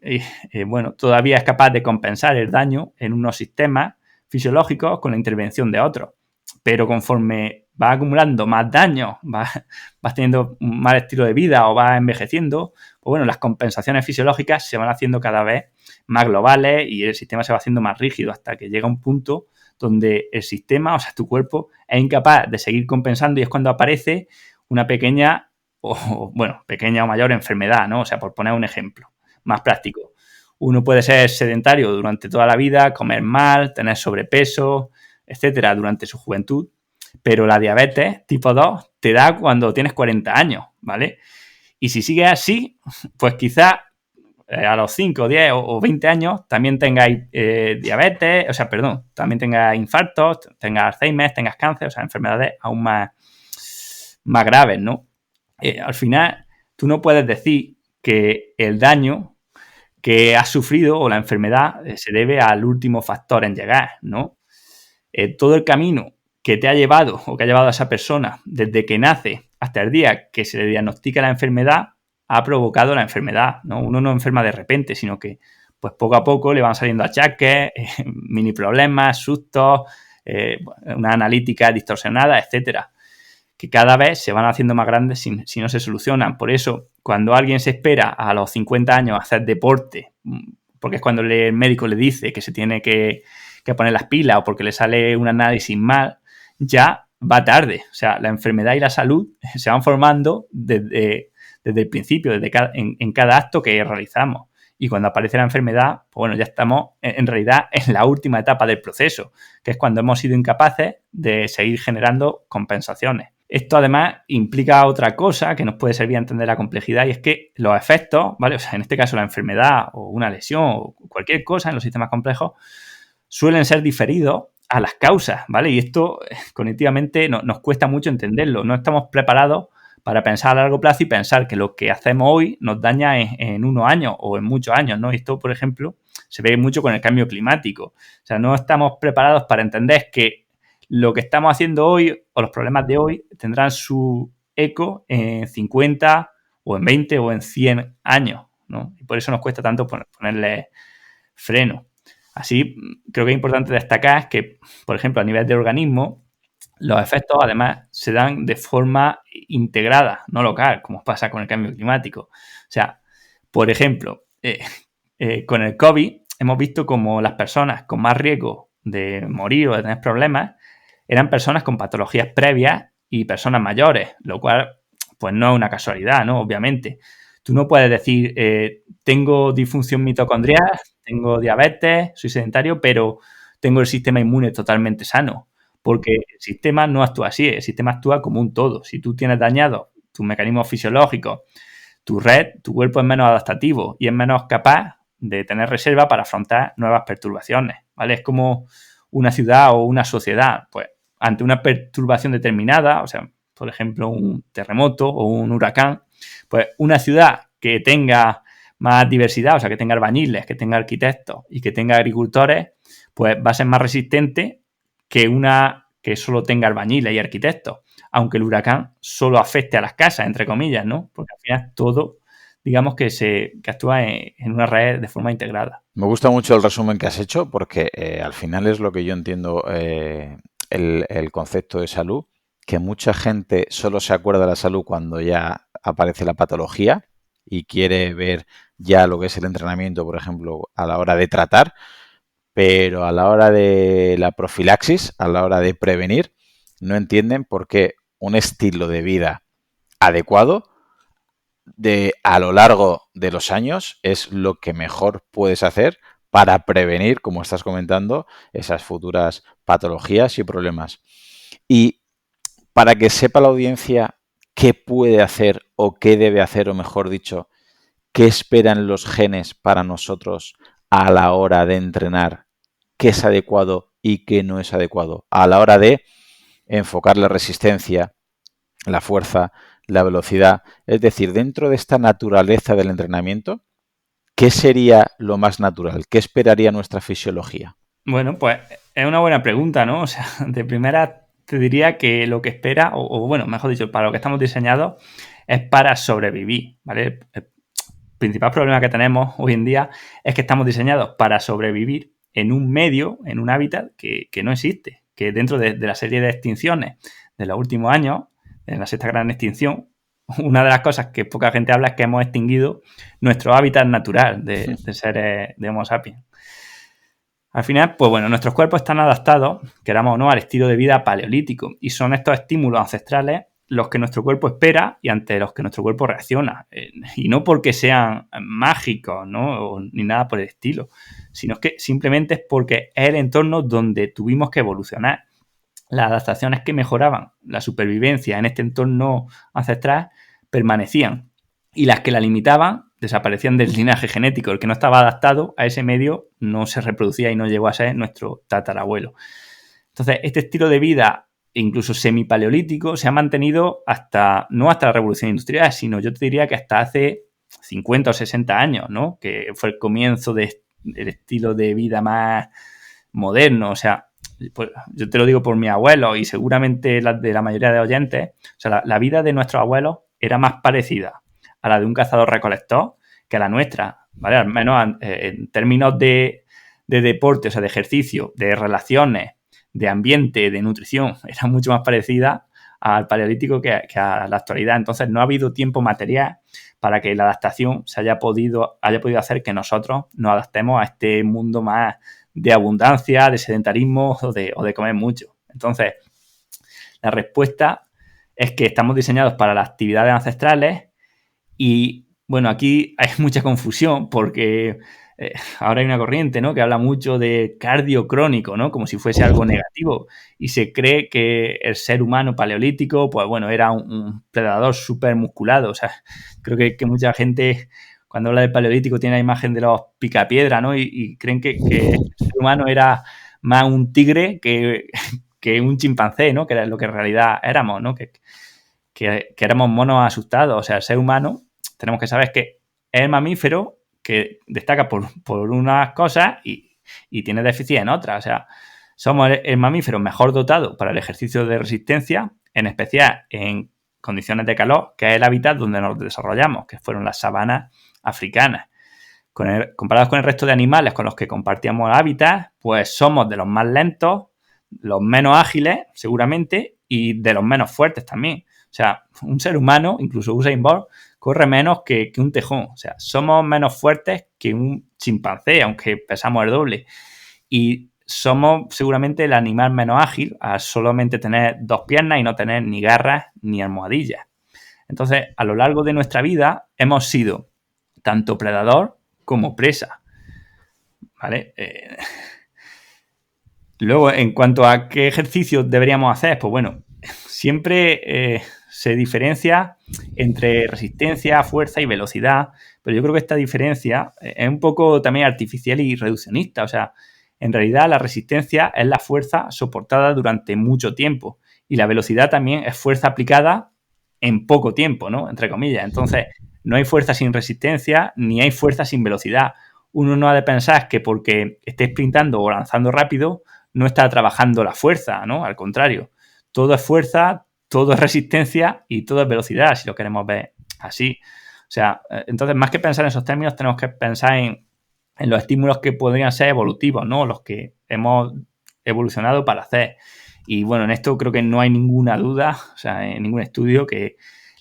bueno, todavía es capaz de compensar el daño en unos sistemas fisiológicos con la intervención de otros. Pero conforme vas acumulando más daño, vas teniendo un mal estilo de vida o vas envejeciendo, pues bueno, las compensaciones fisiológicas se van haciendo cada vez más globales y el sistema se va haciendo más rígido hasta que llega un punto donde el sistema, o sea, tu cuerpo, es incapaz de seguir compensando y es cuando aparece una pequeña o mayor enfermedad, ¿no? O sea, por poner un ejemplo más práctico. Uno puede ser sedentario durante toda la vida, comer mal, tener sobrepeso, etcétera, durante su juventud, pero la diabetes tipo 2 te da cuando tienes 40 años, ¿vale? Y si sigues así, pues quizás a los 5, 10 o 20 años también tengáis diabetes, o sea, perdón, también tengas infartos, tengas Alzheimer, tengas cáncer, o sea, enfermedades aún más graves, ¿no? Al final, tú no puedes decir que el daño que has sufrido o la enfermedad se debe al último factor en llegar, ¿no? Todo el camino que te ha llevado o que ha llevado a esa persona desde que nace hasta el día que se le diagnostica la enfermedad ha provocado la enfermedad, ¿no? Uno no enferma de repente, sino que pues poco a poco le van saliendo achaques, mini problemas, sustos, una analítica distorsionada, etcétera, que cada vez se van haciendo más grandes si no se solucionan. Por eso, cuando alguien se espera a los 50 años a hacer deporte, porque es cuando el médico le dice que se tiene que poner las pilas o porque le sale un análisis mal, ya va tarde. O sea, la enfermedad y la salud se van formando desde el principio, en cada acto que realizamos. Y cuando aparece la enfermedad, pues bueno, ya estamos en realidad en la última etapa del proceso, que es cuando hemos sido incapaces de seguir generando compensaciones. Esto además implica otra cosa que nos puede servir a entender la complejidad y es que los efectos, ¿vale? O sea, en este caso la enfermedad o una lesión o cualquier cosa en los sistemas complejos suelen ser diferidos a las causas, ¿vale? Y esto cognitivamente nos cuesta mucho entenderlo. No estamos preparados para pensar a largo plazo y pensar que lo que hacemos hoy nos daña en unos años o en muchos años, ¿no? Esto, por ejemplo, se ve mucho con el cambio climático. O sea, no estamos preparados para entender que lo que estamos haciendo hoy o los problemas de hoy tendrán su eco en 50 o en 20 o en 100 años, ¿no? Y por eso nos cuesta tanto ponerle freno. Así, creo que es importante destacar que, por ejemplo, a nivel de organismo, los efectos además se dan de forma integrada, no local, como pasa con el cambio climático. O sea, por ejemplo, con el COVID hemos visto como las personas con más riesgo de morir o de tener problemas eran personas con patologías previas y personas mayores, lo cual pues no es una casualidad, ¿no? Obviamente. Tú no puedes decir, tengo disfunción mitocondrial, tengo diabetes, soy sedentario, pero tengo el sistema inmune totalmente sano, porque el sistema no actúa así, el sistema actúa como un todo. Si tú tienes dañado tus mecanismos fisiológicos, tu cuerpo es menos adaptativo y es menos capaz de tener reserva para afrontar nuevas perturbaciones, ¿vale? Es como una ciudad o una sociedad, pues ante una perturbación determinada, o sea, por ejemplo, un terremoto o un huracán, pues una ciudad que tenga más diversidad, o sea, que tenga albañiles, que tenga arquitectos y que tenga agricultores, pues va a ser más resistente que una que solo tenga albañiles y arquitectos, aunque el huracán solo afecte a las casas, entre comillas, ¿no? Porque al final todo, digamos que actúa en una red de forma integrada. Me gusta mucho el resumen que has hecho porque al final es lo que yo entiendo el concepto de salud, que mucha gente solo se acuerda de la salud cuando ya aparece la patología y quiere ver ya lo que es el entrenamiento, por ejemplo, a la hora de tratar, pero a la hora de la profilaxis, a la hora de prevenir, no entienden por qué un estilo de vida adecuado a lo largo de los años es lo que mejor puedes hacer para prevenir, como estás comentando, esas futuras patologías y problemas. Y para que sepa la audiencia qué puede hacer o qué debe hacer, o mejor dicho, qué esperan los genes para nosotros a la hora de entrenar, qué es adecuado y qué no es adecuado, a la hora de enfocar la resistencia, la fuerza, la velocidad. Es decir, dentro de esta naturaleza del entrenamiento, ¿qué sería lo más natural? ¿Qué esperaría nuestra fisiología? Bueno, pues es una buena pregunta, ¿no? O sea, de primera te diría que lo que espera, o bueno, mejor dicho, para lo que estamos diseñados es para sobrevivir, ¿vale? El principal problema que tenemos hoy en día es que estamos diseñados para sobrevivir en un medio, en un hábitat que no existe, que dentro de la serie de extinciones de los últimos años, en la sexta gran extinción, una de las cosas que poca gente habla es que hemos extinguido nuestro hábitat natural de seres de Homo sapiens. Al final, pues bueno, nuestros cuerpos están adaptados, queramos o no, al estilo de vida paleolítico y son estos estímulos ancestrales los que nuestro cuerpo espera y ante los que nuestro cuerpo reacciona. Y no porque sean mágicos, ¿no? Ni nada por el estilo, sino que simplemente es porque es el entorno donde tuvimos que evolucionar. Las adaptaciones que mejoraban la supervivencia en este entorno ancestral permanecían y las que la limitaban desaparecían del linaje genético. El que no estaba adaptado a ese medio no se reproducía y no llegó a ser nuestro tatarabuelo. Entonces, este estilo de vida, incluso semipaleolítico, se ha mantenido no hasta la revolución industrial, sino yo te diría que hasta hace 50 o 60 años, ¿no? Que fue el comienzo del estilo de vida más moderno. O sea, pues, yo te lo digo por mi abuelo y seguramente la de la mayoría de oyentes. O sea, la vida de nuestros abuelos era más parecida a la de un cazador-recolector que a la nuestra, ¿vale? Al menos en términos de deporte, o sea, de ejercicio, de relaciones, de ambiente, de nutrición, era mucho más parecida al paleolítico que a la actualidad. Entonces, no ha habido tiempo material para que la adaptación haya podido hacer que nosotros nos adaptemos a este mundo más de abundancia, de sedentarismo o de comer mucho. Entonces, la respuesta es que estamos diseñados para las actividades ancestrales y, bueno, aquí hay mucha confusión porque ahora hay una corriente, ¿no?, que habla mucho de cardio crónico, ¿no?, como si fuese algo negativo y se cree que el ser humano paleolítico, pues bueno, era un predador súper musculado. O sea, creo que mucha gente cuando habla del paleolítico tiene la imagen de los picapiedra, ¿no? Y creen que el ser humano era más un tigre que un chimpancé, ¿no? Que era lo que en realidad éramos, ¿no? Que éramos monos asustados. O sea, el ser humano, tenemos que saber que es el mamífero que destaca por unas cosas y tiene déficit en otras. O sea, somos el mamífero mejor dotado para el ejercicio de resistencia, en especial en condiciones de calor, que es el hábitat donde nos desarrollamos, que fueron las sabanas africanas. Comparados con el resto de animales con los que compartíamos hábitat, pues somos de los más lentos, los menos ágiles, seguramente, y de los menos fuertes también. O sea, un ser humano, incluso Usain Bolt, corre menos que un tejón. O sea, somos menos fuertes que un chimpancé, aunque pesamos el doble. Y somos seguramente el animal menos ágil al solamente tener 2 piernas y no tener ni garras ni almohadillas. Entonces, a lo largo de nuestra vida hemos sido tanto predador como presa, ¿vale? Luego, en cuanto a qué ejercicios deberíamos hacer, pues bueno, siempre se diferencia entre resistencia, fuerza y velocidad, pero yo creo que esta diferencia es un poco también artificial y reduccionista. O sea, en realidad la resistencia es la fuerza soportada durante mucho tiempo y la velocidad también es fuerza aplicada en poco tiempo, ¿no?, entre comillas. Entonces, no hay fuerza sin resistencia ni hay fuerza sin velocidad. Uno no ha de pensar que porque esté sprintando o lanzando rápido no está trabajando la fuerza, ¿no? Al contrario, todo es fuerza, todo es resistencia y todo es velocidad, si lo queremos ver así. O sea, entonces, más que pensar en esos términos, tenemos que pensar en los estímulos que podrían ser evolutivos, ¿no?, los que hemos evolucionado para hacer. Y bueno, en esto creo que no hay ninguna duda, o sea, en ningún estudio, que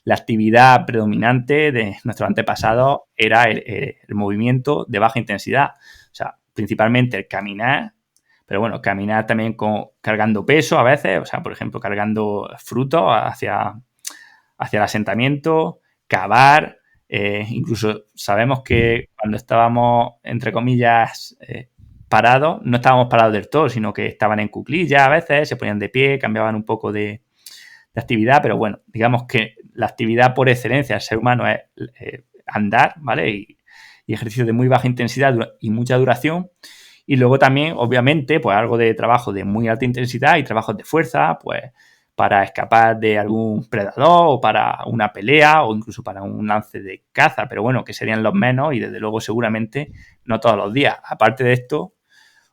la actividad predominante de nuestros antepasados era el movimiento de baja intensidad. O sea, principalmente el caminar, pero bueno, caminar también cargando peso a veces, o sea, por ejemplo, cargando frutos hacia el asentamiento, cavar. Incluso sabemos que cuando estábamos, entre comillas, parados, no estábamos parados del todo, sino que estaban en cuclillas a veces, se ponían de pie, cambiaban un poco de actividad, pero bueno, digamos que la actividad por excelencia del ser humano es andar, ¿vale? Y ejercicio de muy baja intensidad y mucha duración. Y luego también, obviamente, pues algo de trabajo de muy alta intensidad y trabajos de fuerza, pues para escapar de algún predador o para una pelea o incluso para un lance de caza, pero bueno, que serían los menos y desde luego seguramente no todos los días. Aparte de esto,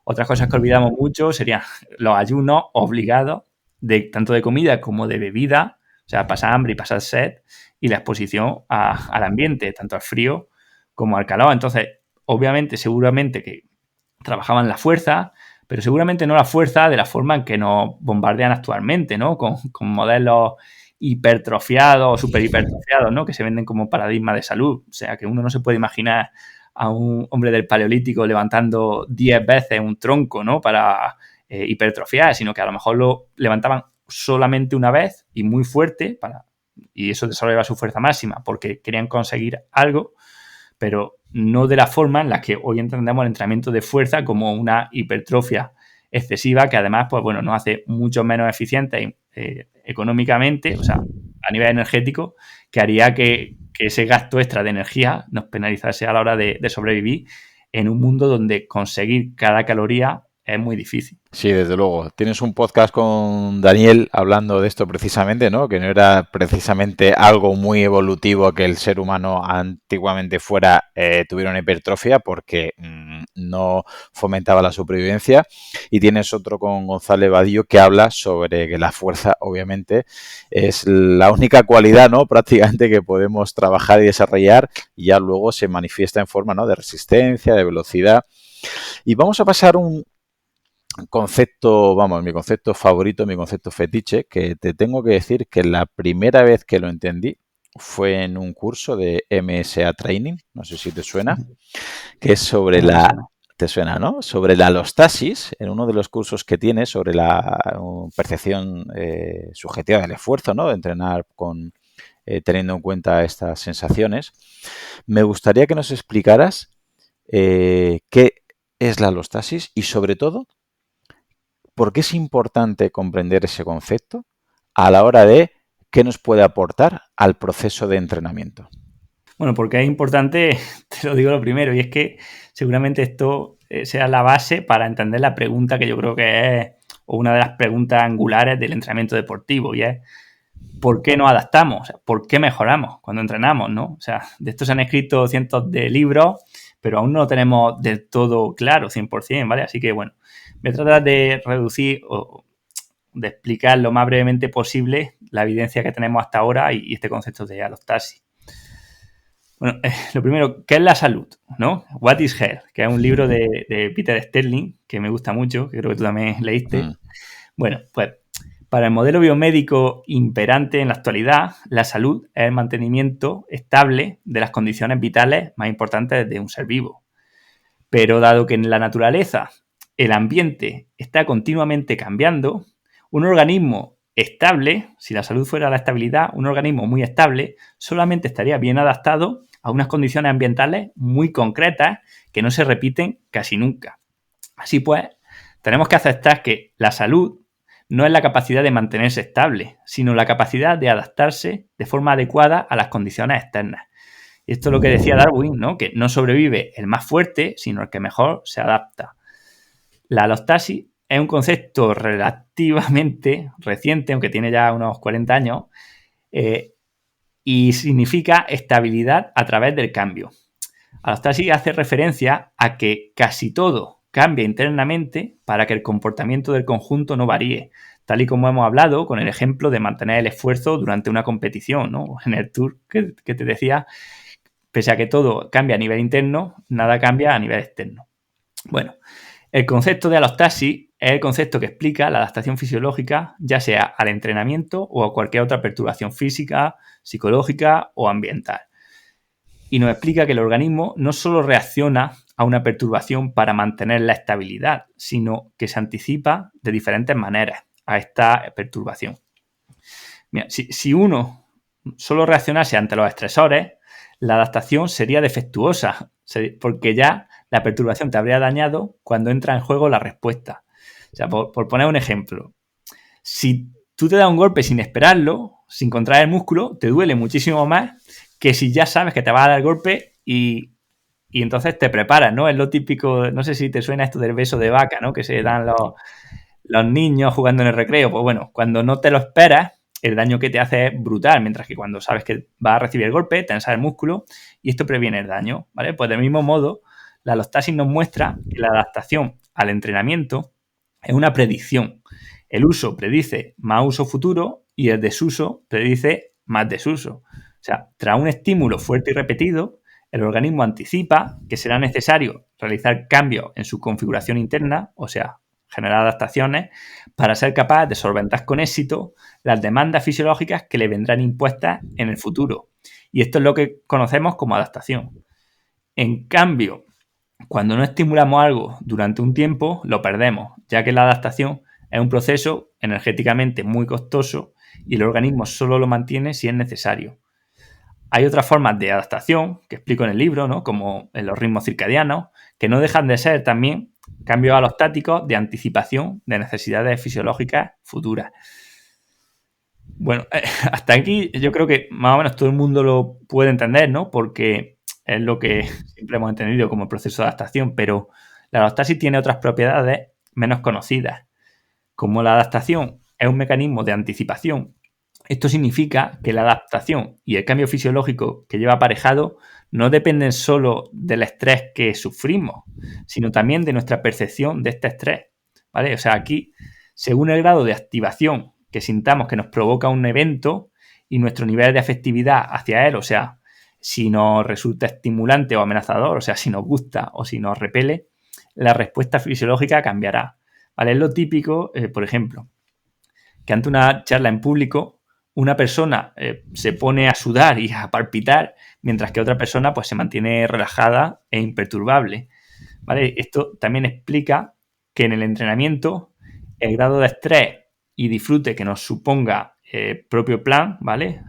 otras cosas que olvidamos mucho serían los ayunos obligados tanto de comida como de bebida, o sea, pasar hambre y pasar sed, y la exposición al ambiente, tanto al frío como al calor. Entonces, obviamente, seguramente que trabajaban la fuerza, pero seguramente no la fuerza de la forma en que nos bombardean actualmente, ¿no? Con modelos hipertrofiados o super hipertrofiados, ¿no? Que se venden como paradigma de salud. O sea, que uno no se puede imaginar a un hombre del Paleolítico levantando 10 veces un tronco, ¿no? Para hipertrofiar, sino que a lo mejor lo levantaban solamente una vez y muy fuerte, y eso desarrollaba su fuerza máxima, porque querían conseguir algo, pero no de la forma en la que hoy entendemos el entrenamiento de fuerza como una hipertrofia excesiva que además, pues bueno, nos hace mucho menos eficientes económicamente, o sea, a nivel energético, que haría que ese gasto extra de energía nos penalizase a la hora de sobrevivir en un mundo donde conseguir cada caloría es muy difícil. Sí, desde luego. Tienes un podcast con Daniel hablando de esto precisamente, ¿no? Que no era precisamente algo muy evolutivo que el ser humano antiguamente tuviera una hipertrofia porque no fomentaba la supervivencia. Y tienes otro con González Vadillo que habla sobre que la fuerza, obviamente, es la única cualidad, ¿no? Prácticamente que podemos trabajar y desarrollar y ya luego se manifiesta en forma, ¿no? De resistencia, de velocidad. Y vamos a pasar un concepto, vamos, mi concepto favorito, mi concepto fetiche, que te tengo que decir que la primera vez que lo entendí fue en un curso de MSA Training, no sé si te suena, que es sobre te suena, ¿no? Sobre la alostasis, en uno de los cursos que tiene sobre la percepción subjetiva del esfuerzo, ¿no? De entrenar teniendo en cuenta estas sensaciones. Me gustaría que nos explicaras qué es la alostasis y sobre todo ¿por qué es importante comprender ese concepto a la hora de qué nos puede aportar al proceso de entrenamiento? Bueno, porque es importante, te lo digo lo primero, y es que seguramente esto sea la base para entender la pregunta que yo creo que es una de las preguntas angulares del entrenamiento deportivo, y es ¿por qué nos adaptamos? O sea, ¿por qué mejoramos cuando entrenamos, no? O sea, de esto se han escrito cientos de libros, pero aún no lo tenemos del todo claro, 100%, ¿vale? Así que, bueno, voy a tratar de reducir o de explicar lo más brevemente posible la evidencia que tenemos hasta ahora y este concepto de alostasis. Bueno, lo primero, ¿qué es la salud? ¿No? What is Health? Que es un libro de Peter Sterling que me gusta mucho, que creo que tú también leíste. Bueno, pues para el modelo biomédico imperante en la actualidad, la salud es el mantenimiento estable de las condiciones vitales más importantes de un ser vivo. Pero dado que en la naturaleza el ambiente está continuamente cambiando, un organismo estable, si la salud fuera la estabilidad, un organismo muy estable solamente estaría bien adaptado a unas condiciones ambientales muy concretas que no se repiten casi nunca. Así pues, tenemos que aceptar que la salud no es la capacidad de mantenerse estable, sino la capacidad de adaptarse de forma adecuada a las condiciones externas. Y esto es lo que decía Darwin, ¿no? Que no sobrevive el más fuerte, sino el que mejor se adapta. La alostasis es un concepto relativamente reciente, aunque tiene ya unos 40 años, y significa estabilidad a través del cambio. Alostasis hace referencia a que casi todo cambia internamente para que el comportamiento del conjunto no varíe, tal y como hemos hablado con el ejemplo de mantener el esfuerzo durante una competición, ¿no? En el tour que te decía, pese a que todo cambia a nivel interno, nada cambia a nivel externo. Bueno, el concepto de alostasis es el concepto que explica la adaptación fisiológica, ya sea al entrenamiento o a cualquier otra perturbación física, psicológica o ambiental. Y nos explica que el organismo no solo reacciona a una perturbación para mantener la estabilidad, sino que se anticipa de diferentes maneras a esta perturbación. Mira, si uno solo reaccionase ante los estresores, la adaptación sería defectuosa, porque ya la perturbación te habría dañado cuando entra en juego la respuesta. O sea, por poner un ejemplo, si tú te das un golpe sin esperarlo, sin contraer el músculo, te duele muchísimo más que si ya sabes que te va a dar el golpe y entonces te preparas, ¿no? Es lo típico, no sé si te suena esto del beso de vaca, ¿no? Que se dan los niños jugando en el recreo. Pues bueno, cuando no te lo esperas, el daño que te hace es brutal, mientras que cuando sabes que vas a recibir el golpe, tensas el músculo y esto previene el daño, ¿vale? Pues del mismo modo, la alostasis nos muestra que la adaptación al entrenamiento Es una predicción. El uso predice más uso futuro y el desuso predice más desuso. O sea, tras un estímulo fuerte y repetido, el organismo anticipa que será necesario realizar cambios en su configuración interna, o sea, generar adaptaciones, para ser capaz de solventar con éxito las demandas fisiológicas que le vendrán impuestas en el futuro. Y esto es lo que conocemos como adaptación. En cambio, cuando no estimulamos algo durante un tiempo, lo perdemos, ya que la adaptación es un proceso energéticamente muy costoso y el organismo solo lo mantiene si es necesario. Hay otras formas de adaptación que explico en el libro, ¿no? Como en los ritmos circadianos, que no dejan de ser también cambios alostáticos de anticipación de necesidades fisiológicas futuras. Bueno, hasta aquí yo creo que más o menos todo el mundo lo puede entender, ¿no? Porque es lo que siempre hemos entendido como el proceso de adaptación, pero la alostasis tiene otras propiedades menos conocidas. Como la adaptación es un mecanismo de anticipación, esto significa que la adaptación y el cambio fisiológico que lleva aparejado no dependen solo del estrés que sufrimos, sino también de nuestra percepción de este estrés, ¿vale? O sea, aquí, según el grado de activación que sintamos que nos provoca un evento y nuestro nivel de afectividad hacia él, o sea, si nos resulta estimulante o amenazador, o sea, si nos gusta o si nos repele, la respuesta fisiológica cambiará, ¿vale? Es lo típico, por ejemplo, que ante una charla en público una persona se pone a sudar y a palpitar, mientras que otra persona pues se mantiene relajada e imperturbable, ¿vale? Esto también explica que en el entrenamiento el grado de estrés y disfrute que nos suponga el propio plan, ¿vale?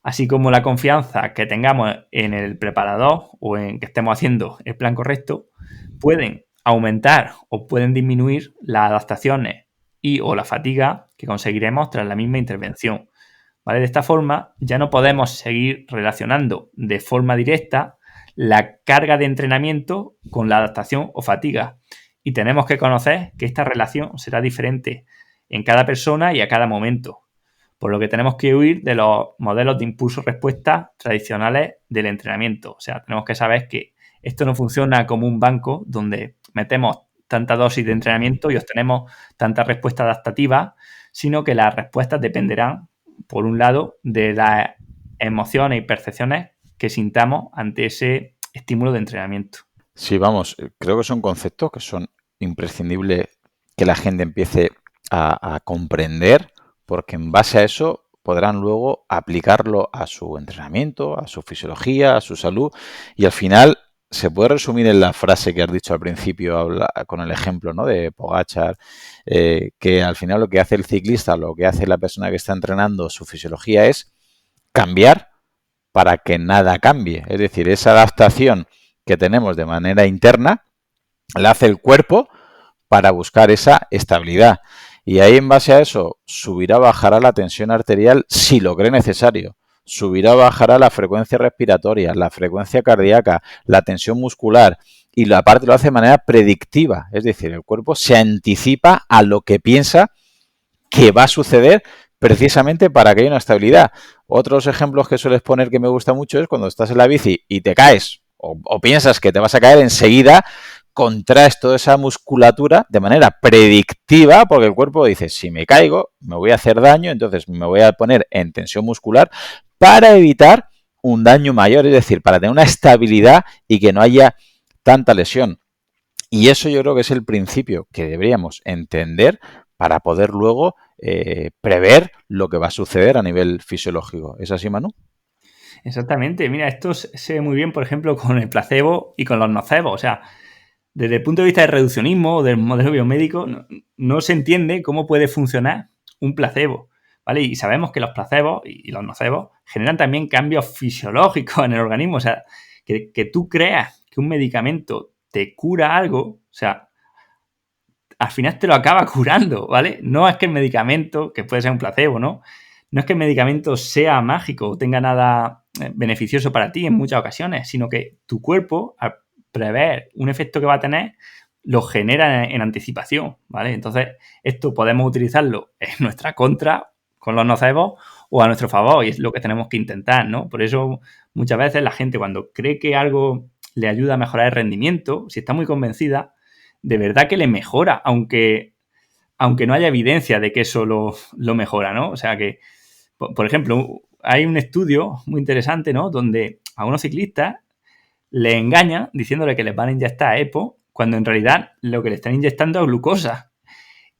Así como la confianza que tengamos en el preparador o en que estemos haciendo el plan correcto, pueden aumentar o pueden disminuir las adaptaciones y o la fatiga que conseguiremos tras la misma intervención. ¿Vale? De esta forma ya no podemos seguir relacionando de forma directa la carga de entrenamiento con la adaptación o fatiga. Y tenemos que conocer que esta relación será diferente en cada persona y a cada momento. Por lo que tenemos que huir de los modelos de impulso-respuesta tradicionales del entrenamiento. O sea, tenemos que saber que esto no funciona como un banco donde metemos tanta dosis de entrenamiento y obtenemos tanta respuesta adaptativa, sino que las respuestas dependerán, por un lado, de las emociones y percepciones que sintamos ante ese estímulo de entrenamiento. Sí, vamos, creo que son conceptos que son imprescindibles que la gente empiece a comprender, porque en base a eso podrán luego aplicarlo a su entrenamiento, a su fisiología, a su salud, y al final se puede resumir en la frase que has dicho al principio con el ejemplo, ¿no?, de Pogačar, que al final lo que hace el ciclista, lo que hace la persona que está entrenando su fisiología es cambiar para que nada cambie. Es decir, esa adaptación que tenemos de manera interna la hace el cuerpo para buscar esa estabilidad. Y ahí, en base a eso, subirá o bajará la tensión arterial si lo cree necesario. Subirá o bajará la frecuencia respiratoria, la frecuencia cardíaca, la tensión muscular. Y la parte lo hace de manera predictiva. Es decir, el cuerpo se anticipa a lo que piensa que va a suceder precisamente para que haya una estabilidad. Otros ejemplos que sueles poner que me gusta mucho es cuando estás en la bici y te caes o piensas que te vas a caer enseguida, contraes toda esa musculatura de manera predictiva, porque el cuerpo dice, si me caigo, me voy a hacer daño, entonces me voy a poner en tensión muscular para evitar un daño mayor, es decir, para tener una estabilidad y que no haya tanta lesión. Y eso yo creo que es el principio que deberíamos entender para poder luego prever lo que va a suceder a nivel fisiológico. ¿Es así, Manu? Exactamente. Mira, esto se ve muy bien, por ejemplo, con el placebo y con los nocebos. O sea, desde el punto de vista del reduccionismo o del modelo biomédico, no se entiende cómo puede funcionar un placebo, ¿vale? Y sabemos que los placebos y los nocebos generan también cambios fisiológicos en el organismo. O sea, que tú creas que un medicamento te cura algo, o sea, al final te lo acaba curando, ¿vale? No es que el medicamento, que puede ser un placebo, ¿no? No es que el medicamento sea mágico o tenga nada beneficioso para ti en muchas ocasiones, sino que tu cuerpo, al prever un efecto que va a tener, lo genera en anticipación, ¿vale? Entonces, esto podemos utilizarlo en nuestra contra con los nocebos o a nuestro favor, y es lo que tenemos que intentar, ¿no? Por eso, muchas veces la gente, cuando cree que algo le ayuda a mejorar el rendimiento, si está muy convencida, de verdad que le mejora, aunque aunque no haya evidencia de que eso lo mejora, ¿no? O sea que, por ejemplo, hay un estudio muy interesante, ¿no? Donde a unos ciclistas les engañan diciéndole que les van a inyectar EPO, cuando en realidad lo que le están inyectando es glucosa.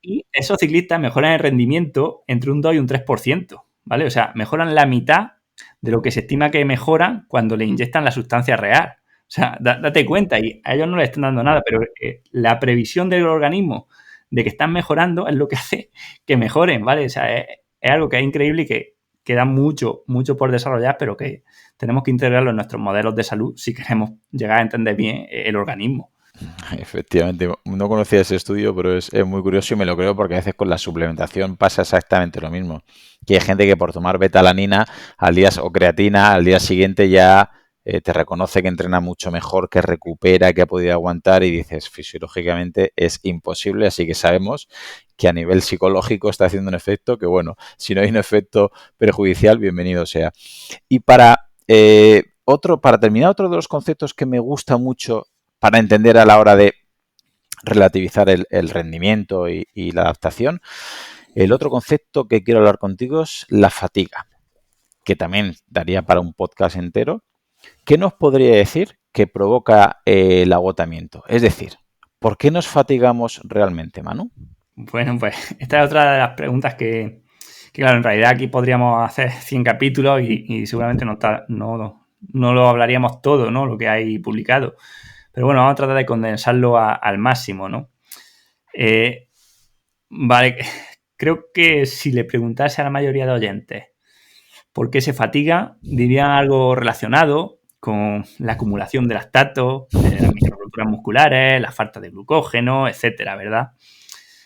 Y esos ciclistas mejoran el rendimiento entre un 2 y un 3%, ¿vale? O sea, mejoran la mitad de lo que se estima que mejoran cuando le inyectan la sustancia real. O sea, date cuenta, y a ellos no les están dando nada, pero la previsión del organismo de que están mejorando es lo que hace que mejoren, ¿vale? O sea, es algo que es increíble y que queda mucho, mucho por desarrollar, pero que tenemos que integrarlo en nuestros modelos de salud si queremos llegar a entender bien el organismo. Efectivamente, no conocía ese estudio, pero es muy curioso y me lo creo porque a veces con la suplementación pasa exactamente lo mismo. Que hay gente que por tomar betalanina al día o creatina al día siguiente ya te reconoce que entrena mucho mejor, que recupera, que ha podido aguantar y dices, fisiológicamente es imposible, así que sabemos que a nivel psicológico está haciendo un efecto que, bueno, si no hay un efecto perjudicial, bienvenido sea. Y para terminar, otro de los conceptos que me gusta mucho para entender a la hora de relativizar el rendimiento y la adaptación, el otro concepto que quiero hablar contigo es la fatiga, que también daría para un podcast entero. ¿Qué nos podría decir que provoca el agotamiento? Es decir, ¿por qué nos fatigamos realmente, Manu? Bueno, pues esta es otra de las preguntas que claro, en realidad aquí podríamos hacer 100 capítulos y seguramente no lo hablaríamos todo, ¿no? Lo que hay publicado. Pero bueno, vamos a tratar de condensarlo al máximo, ¿no? Vale, creo que si le preguntase a la mayoría de oyentes por qué se fatiga, dirían algo relacionado con la acumulación de lactato, las microrupturas musculares, la falta de glucógeno, etcétera, ¿verdad?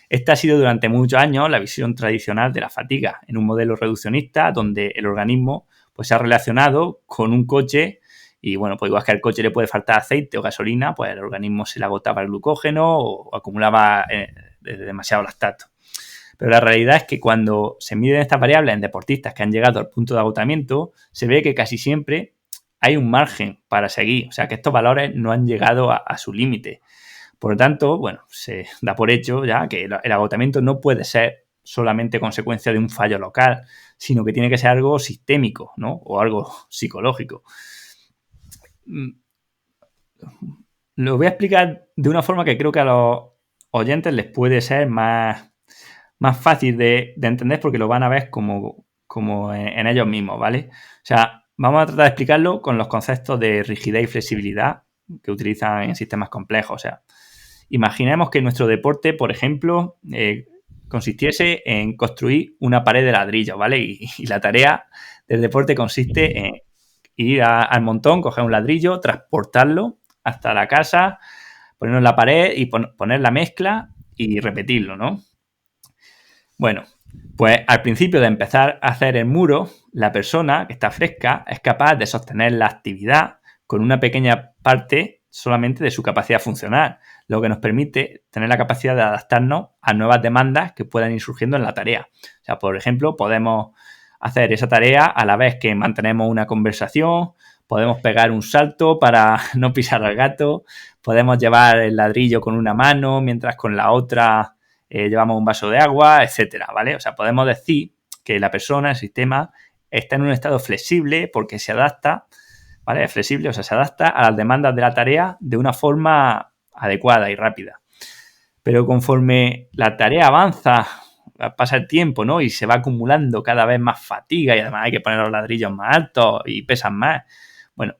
Esta ha sido durante muchos años la visión tradicional de la fatiga, en un modelo reduccionista donde el organismo pues, se ha relacionado con un coche y, bueno, pues igual que al coche le puede faltar aceite o gasolina, pues el organismo se le agotaba el glucógeno o acumulaba demasiado lactato. Pero la realidad es que cuando se miden estas variables en deportistas que han llegado al punto de agotamiento, se ve que casi siempre hay un margen para seguir, o sea que estos valores no han llegado a su límite. Por lo tanto, bueno, se da por hecho ya que el agotamiento no puede ser solamente consecuencia de un fallo local, sino que tiene que ser algo sistémico, ¿no? O algo psicológico. Lo voy a explicar de una forma que creo que a los oyentes les puede ser más fácil de entender porque lo van a ver como en ellos mismos, ¿vale? O sea, vamos a tratar de explicarlo con los conceptos de rigidez y flexibilidad que utilizan en sistemas complejos. O sea, imaginemos que nuestro deporte, por ejemplo, consistiese en construir una pared de ladrillo, ¿vale? Y la tarea del deporte consiste en ir al montón, coger un ladrillo, transportarlo hasta la casa, ponerlo en la pared y poner la mezcla y repetirlo, ¿no? Bueno, pues al principio de empezar a hacer el muro, la persona que está fresca es capaz de sostener la actividad con una pequeña parte solamente de su capacidad funcional, lo que nos permite tener la capacidad de adaptarnos a nuevas demandas que puedan ir surgiendo en la tarea. O sea, por ejemplo, podemos hacer esa tarea a la vez que mantenemos una conversación, podemos pegar un salto para no pisar al gato, podemos llevar el ladrillo con una mano mientras con la otra llevamos un vaso de agua, etcétera, ¿vale? O sea, podemos decir que la persona, el sistema, está en un estado flexible porque se adapta, ¿vale? Es flexible, o sea, se adapta a las demandas de la tarea de una forma adecuada y rápida. Pero conforme la tarea avanza, pasa el tiempo, ¿no? Y se va acumulando cada vez más fatiga y además hay que poner los ladrillos más altos y pesan más. Bueno,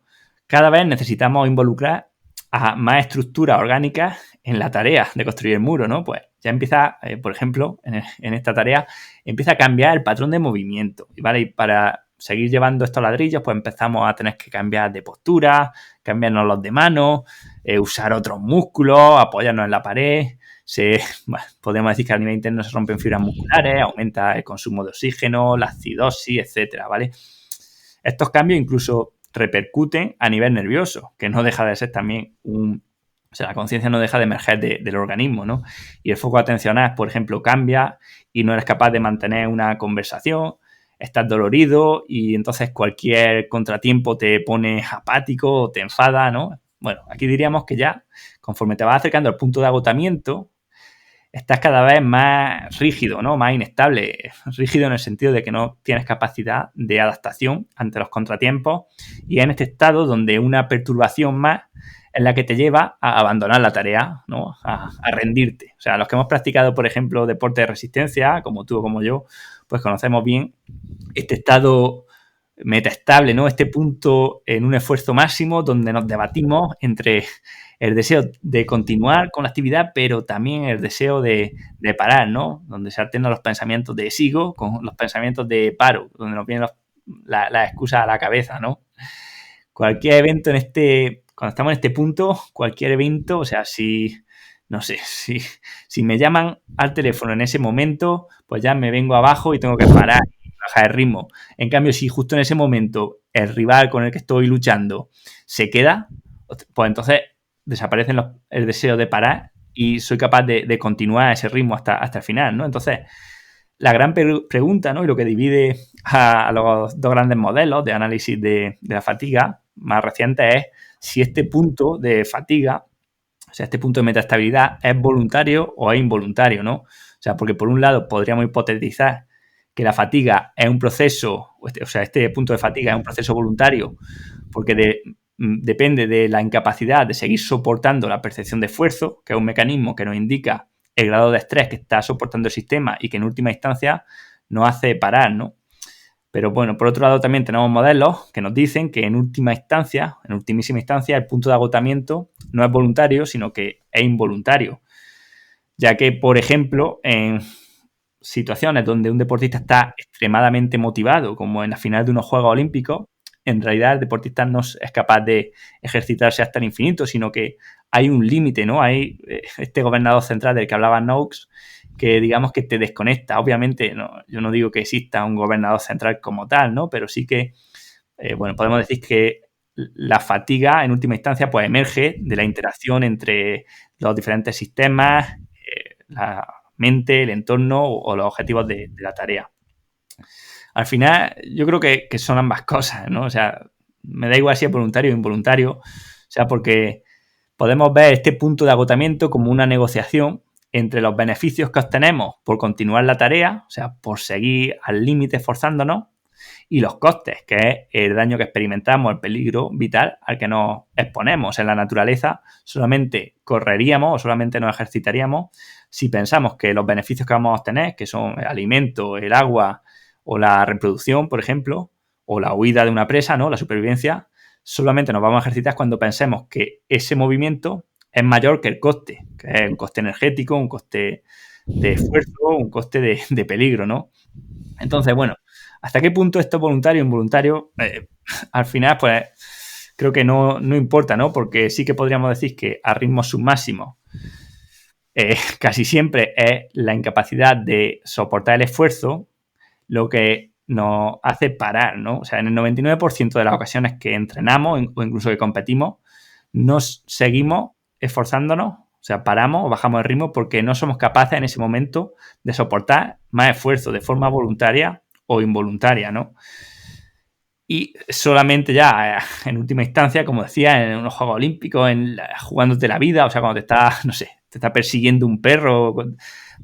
cada vez necesitamos involucrar a más estructuras orgánicas en la tarea de construir el muro, ¿no? Pues ya empieza, por ejemplo, en esta tarea, empieza a cambiar el patrón de movimiento, ¿vale? Y para seguir llevando estos ladrillos, pues empezamos a tener que cambiar de postura, cambiarnos los de mano, usar otros músculos, apoyarnos en la pared. Bueno, podemos decir que a nivel interno se rompen fibras musculares, aumenta el consumo de oxígeno, la acidosis, etcétera, ¿vale? Estos cambios incluso repercuten a nivel nervioso, que no deja de ser también o sea, la conciencia no deja de emerger del organismo, ¿no? Y el foco atencional, por ejemplo, cambia y no eres capaz de mantener una conversación, estás dolorido y entonces cualquier contratiempo te pone apático o te enfada, ¿no? Bueno, aquí diríamos que ya, conforme te vas acercando al punto de agotamiento, estás cada vez más rígido, ¿no? Más inestable. Rígido en el sentido de que no tienes capacidad de adaptación ante los contratiempos y en este estado donde una perturbación más es la que te lleva a abandonar la tarea, ¿no? A rendirte. O sea, los que hemos practicado, por ejemplo, deporte de resistencia, como tú o como yo, pues conocemos bien este estado metaestable, ¿no? Este punto en un esfuerzo máximo donde nos debatimos entre el deseo de continuar con la actividad, pero también el deseo de parar, ¿no? Donde se alternan los pensamientos de sigo con los pensamientos de paro, donde nos vienen las excusas a la cabeza, ¿no? Cualquier evento cuando estamos en este punto, cualquier evento, o sea, no sé, si me llaman al teléfono en ese momento, pues ya me vengo abajo y tengo que parar y bajar el ritmo. En cambio, si justo en ese momento el rival con el que estoy luchando se queda, pues entonces desaparece el deseo de parar y soy capaz de continuar ese ritmo hasta el final, ¿no? Entonces, la gran pregunta, ¿no? Y lo que divide a los dos grandes modelos de análisis de la fatiga más recientes es si este punto de fatiga, o sea, este punto de metaestabilidad es voluntario o es involuntario, ¿no? O sea, porque por un lado podríamos hipotetizar que la fatiga es un proceso, o sea, este punto de fatiga es un proceso voluntario porque depende de la incapacidad de seguir soportando la percepción de esfuerzo, que es un mecanismo que nos indica el grado de estrés que está soportando el sistema y que en última instancia nos hace parar, ¿no? Pero bueno, por otro lado también tenemos modelos que nos dicen que en ultimísima instancia, el punto de agotamiento no es voluntario, sino que es involuntario. Ya que, por ejemplo, en situaciones donde un deportista está extremadamente motivado, como en la final de unos Juegos Olímpicos, en realidad el deportista no es capaz de ejercitarse hasta el infinito, sino que hay un límite, ¿no? Hay este gobernador central del que hablaba Noakes, que digamos que te desconecta. Obviamente, yo no digo que exista un gobernador central como tal, ¿no? Pero sí que, bueno, podemos decir que la fatiga, en última instancia, pues emerge de la interacción entre los diferentes sistemas, la mente, el entorno o los objetivos de la tarea. Al final, yo creo que son ambas cosas, ¿no? O sea, me da igual si es voluntario o involuntario, o sea, porque podemos ver este punto de agotamiento como una negociación entre los beneficios que obtenemos por continuar la tarea, o sea, por seguir al límite esforzándonos, y los costes, que es el daño que experimentamos, el peligro vital al que nos exponemos. En la naturaleza solamente correríamos o solamente nos ejercitaríamos si pensamos que los beneficios que vamos a obtener, que son el alimento, el agua o la reproducción, por ejemplo, o la huida de una presa, ¿no? La supervivencia, solamente nos vamos a ejercitar cuando pensemos que ese movimiento es mayor que el coste, que es un coste energético, un coste de esfuerzo, un coste de peligro, ¿no? Entonces, bueno, ¿hasta qué punto esto es voluntario o involuntario? Al final, pues creo que no importa, ¿no? Porque sí que podríamos decir que a ritmos submáximos casi siempre es la incapacidad de soportar el esfuerzo lo que nos hace parar, ¿no? O sea, en el 99% de las ocasiones que entrenamos o incluso que competimos, nos seguimos esforzándonos, o sea, paramos o bajamos el ritmo porque no somos capaces en ese momento de soportar más esfuerzo de forma voluntaria o involuntaria, ¿no? Y solamente ya, en última instancia, como decía, en unos Juegos Olímpicos, jugándote la vida, o sea, cuando te está, no sé, te está persiguiendo un perro, pues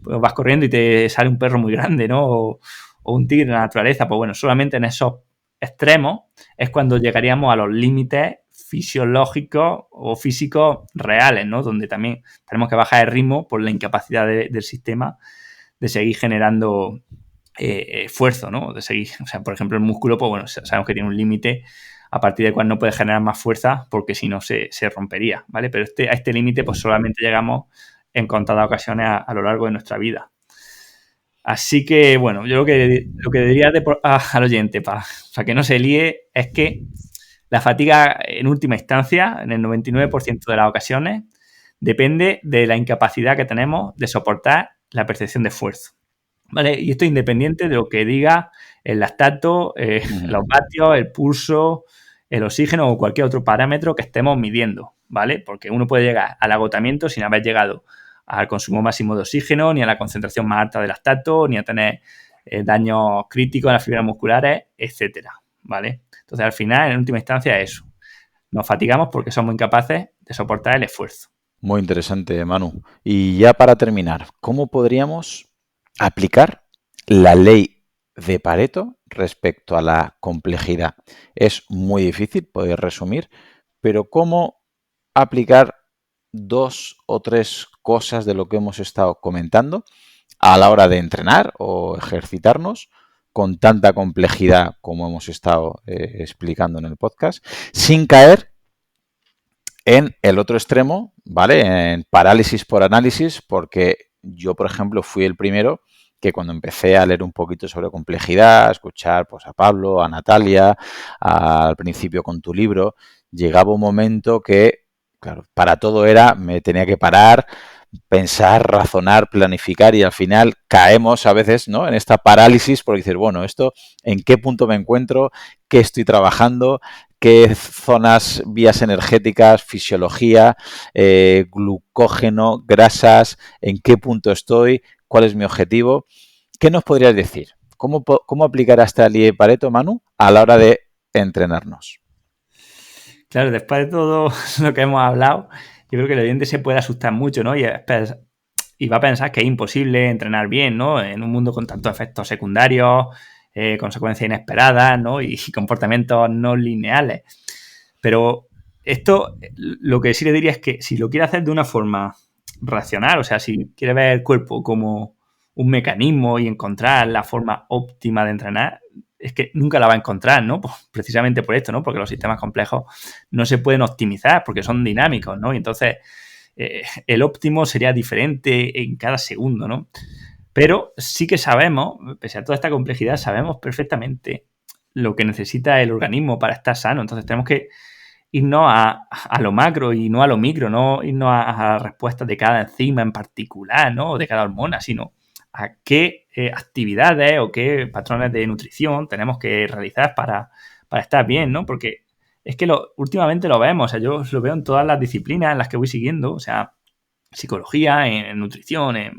vas corriendo y te sale un perro muy grande, ¿no? O un tigre en la naturaleza, pues bueno, solamente en esos extremos es cuando llegaríamos a los límites fisiológicos o físicos reales, ¿no? Donde también tenemos que bajar el ritmo por la incapacidad del sistema de seguir generando esfuerzo, ¿no? De seguir, o sea, por ejemplo, el músculo, pues bueno, sabemos que tiene un límite a partir del cual no puede generar más fuerza porque si no se rompería, ¿vale? Pero a este límite pues solamente llegamos en contadas ocasiones a lo largo de nuestra vida. Así que, bueno, yo lo que diría al oyente para que no se líe es que la fatiga, en última instancia, en el 99% de las ocasiones, depende de la incapacidad que tenemos de soportar la percepción de esfuerzo, ¿vale? Y esto es independiente de lo que diga el lactato, los vatios, el pulso, el oxígeno o cualquier otro parámetro que estemos midiendo, ¿vale? Porque uno puede llegar al agotamiento sin haber llegado al consumo máximo de oxígeno, ni a la concentración más alta de lactato, ni a tener daños críticos en las fibras musculares, etcétera, ¿vale? Entonces, al final, en última instancia, es eso. Nos fatigamos porque somos incapaces de soportar el esfuerzo. Muy interesante, Manu. Y ya para terminar, ¿cómo podríamos aplicar la ley de Pareto respecto a la complejidad? Es muy difícil poder resumir, pero ¿cómo aplicar dos o tres cosas de lo que hemos estado comentando a la hora de entrenar o ejercitarnos con tanta complejidad como hemos estado explicando en el podcast, sin caer en el otro extremo, ¿vale? En parálisis por análisis, porque yo, por ejemplo, fui el primero que cuando empecé a leer un poquito sobre complejidad, a escuchar pues, a Pablo, a Natalia, al principio con tu libro, llegaba un momento que, claro, para todo era, me tenía que parar, pensar, razonar, planificar y al final caemos a veces, ¿no?, en esta parálisis porque dices, bueno, esto, ¿en qué punto me encuentro? ¿Qué estoy trabajando? ¿Qué zonas, vías energéticas, fisiología, glucógeno, grasas? ¿En qué punto estoy? ¿Cuál es mi objetivo? ¿Qué nos podrías decir? ¿Cómo aplicar esta ley de Pareto, Manu, a la hora de entrenarnos? Claro, después de todo lo que hemos hablado, yo creo que el oyente se puede asustar mucho, ¿no? Y va a pensar que es imposible entrenar bien, ¿no? En un mundo con tantos efectos secundarios, consecuencias inesperadas, ¿no? Y comportamientos no lineales. Pero esto, lo que sí le diría es que si lo quiere hacer de una forma racional, o sea, si quiere ver el cuerpo como un mecanismo y encontrar la forma óptima de entrenar, es que nunca la va a encontrar, ¿no? Pues precisamente por esto, ¿no? Porque los sistemas complejos no se pueden optimizar porque son dinámicos, ¿no? Y entonces el óptimo sería diferente en cada segundo, ¿no? Pero sí que sabemos, pese a toda esta complejidad, sabemos perfectamente lo que necesita el organismo para estar sano. Entonces tenemos que irnos a lo macro y no a lo micro, no irnos a las respuestas de cada enzima en particular, ¿no? O de cada hormona, sino a qué actividades o qué patrones de nutrición tenemos que realizar para estar bien, ¿no? Porque es que últimamente lo vemos, o sea, yo lo veo en todas las disciplinas en las que voy siguiendo, o sea, psicología, en nutrición, en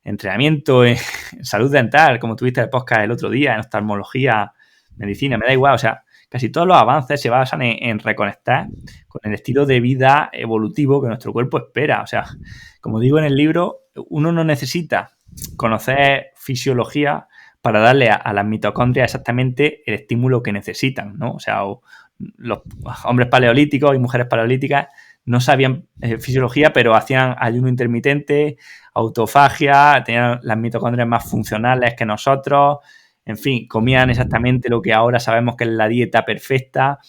entrenamiento, en salud dental, como tuviste el podcast el otro día, en oftalmología, medicina, me da igual, o sea, casi todos los avances se basan en reconectar con el estilo de vida evolutivo que nuestro cuerpo espera. O sea, como digo en el libro, uno no necesita conocer fisiología para darle a las mitocondrias exactamente el estímulo que necesitan, ¿no? O sea, los hombres paleolíticos y mujeres paleolíticas no sabían fisiología, pero hacían ayuno intermitente, autofagia, tenían las mitocondrias más funcionales que nosotros, en fin, comían exactamente lo que ahora sabemos que es la dieta perfecta,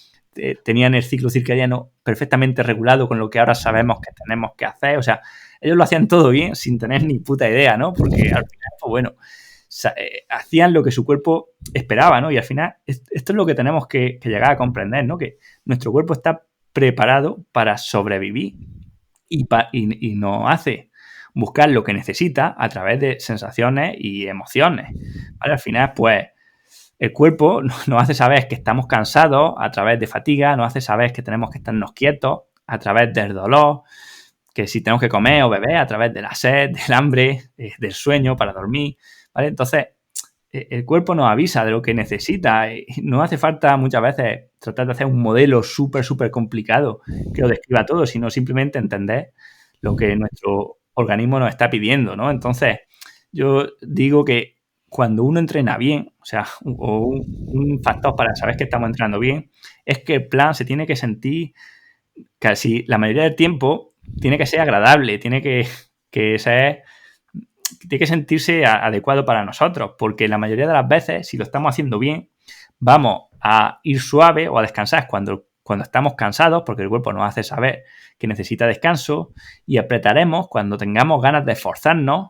tenían el ciclo circadiano perfectamente regulado con lo que ahora sabemos que tenemos que hacer, o sea, ellos lo hacían todo bien sin tener ni puta idea, ¿no? Porque al final, pues bueno, hacían lo que su cuerpo esperaba, ¿no? Y al final, esto es lo que tenemos que llegar a comprender, ¿no? Que nuestro cuerpo está preparado para sobrevivir y nos hace buscar lo que necesita a través de sensaciones y emociones. ¿Vale? Al final, pues, el cuerpo nos hace saber que estamos cansados a través de fatiga, nos hace saber que tenemos que estarnos quietos a través del dolor, que si tenemos que comer o beber a través de la sed, del hambre, del sueño para dormir, ¿vale? Entonces, el cuerpo nos avisa de lo que necesita. No hace falta muchas veces tratar de hacer un modelo súper complicado que lo describa todo, sino simplemente entender lo que nuestro organismo nos está pidiendo, ¿no? Entonces, yo digo que cuando uno entrena bien, o sea, un factor para saber que estamos entrenando bien, es que el plan se tiene que sentir casi la mayoría del tiempo, tiene que ser agradable, ser tiene que sentirse adecuado para nosotros, porque la mayoría de las veces, si lo estamos haciendo bien, vamos a ir suave o a descansar cuando estamos cansados, porque el cuerpo nos hace saber que necesita descanso, y apretaremos cuando tengamos ganas de esforzarnos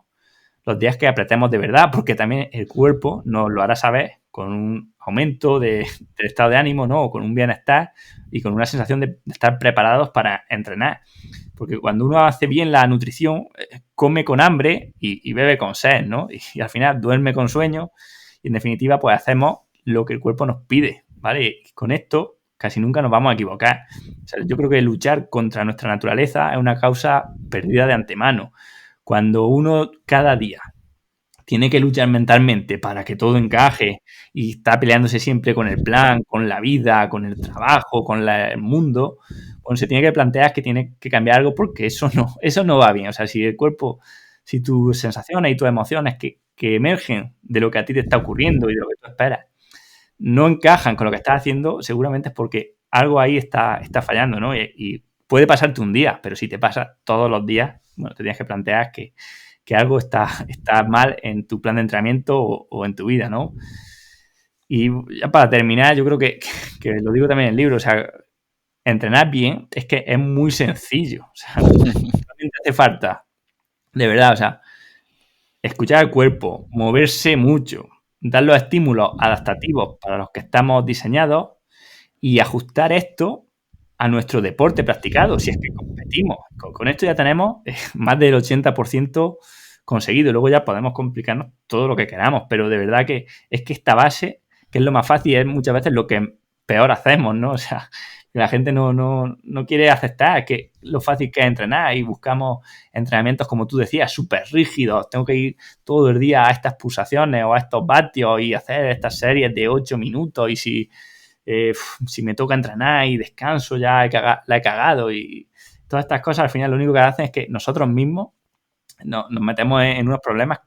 los días que apretemos de verdad, porque también el cuerpo nos lo hará saber con un aumento del estado de ánimo, ¿no? O con un bienestar y con una sensación de estar preparados para entrenar. Porque cuando uno hace bien la nutrición, come con hambre y bebe con sed, ¿no? Y al final duerme con sueño y en definitiva pues hacemos lo que el cuerpo nos pide, ¿vale? Y con esto casi nunca nos vamos a equivocar. O sea, yo creo que luchar contra nuestra naturaleza es una causa perdida de antemano. Cuando uno cada día tiene que luchar mentalmente para que todo encaje y está peleándose siempre con el plan, con la vida, con el trabajo, con el mundo, bueno, se tiene que plantear que tiene que cambiar algo porque eso no va bien. O sea, si el cuerpo, si tus sensaciones y tus emociones que emergen de lo que a ti te está ocurriendo y de lo que tú esperas no encajan con lo que estás haciendo, seguramente es porque algo ahí está fallando, ¿no? Y puede pasarte un día, pero si te pasa todos los días, bueno, te tienes que plantear que algo está mal en tu plan de entrenamiento o en tu vida, ¿no? Y ya para terminar, yo creo que lo digo también en el libro, o sea, entrenar bien es que es muy sencillo. O sea, solamente hace falta, de verdad, o sea, escuchar al cuerpo, moverse mucho, dar los estímulos adaptativos para los que estamos diseñados y ajustar esto a nuestro deporte practicado, si es que competimos. Con esto ya tenemos más del 80% conseguido. Luego ya podemos complicarnos todo lo que queramos, pero de verdad que es que esta base, que es lo más fácil, es muchas veces lo que peor hacemos, ¿no? O sea, la gente no quiere aceptar que lo fácil que es entrenar y buscamos entrenamientos, como tú decías, súper rígidos. Tengo que ir todo el día a estas pulsaciones o a estos vatios y hacer estas series de 8 minutos y si me toca entrenar y descanso ya la he cagado y todas estas cosas al final lo único que hacen es que nosotros mismos nos metemos en unos problemas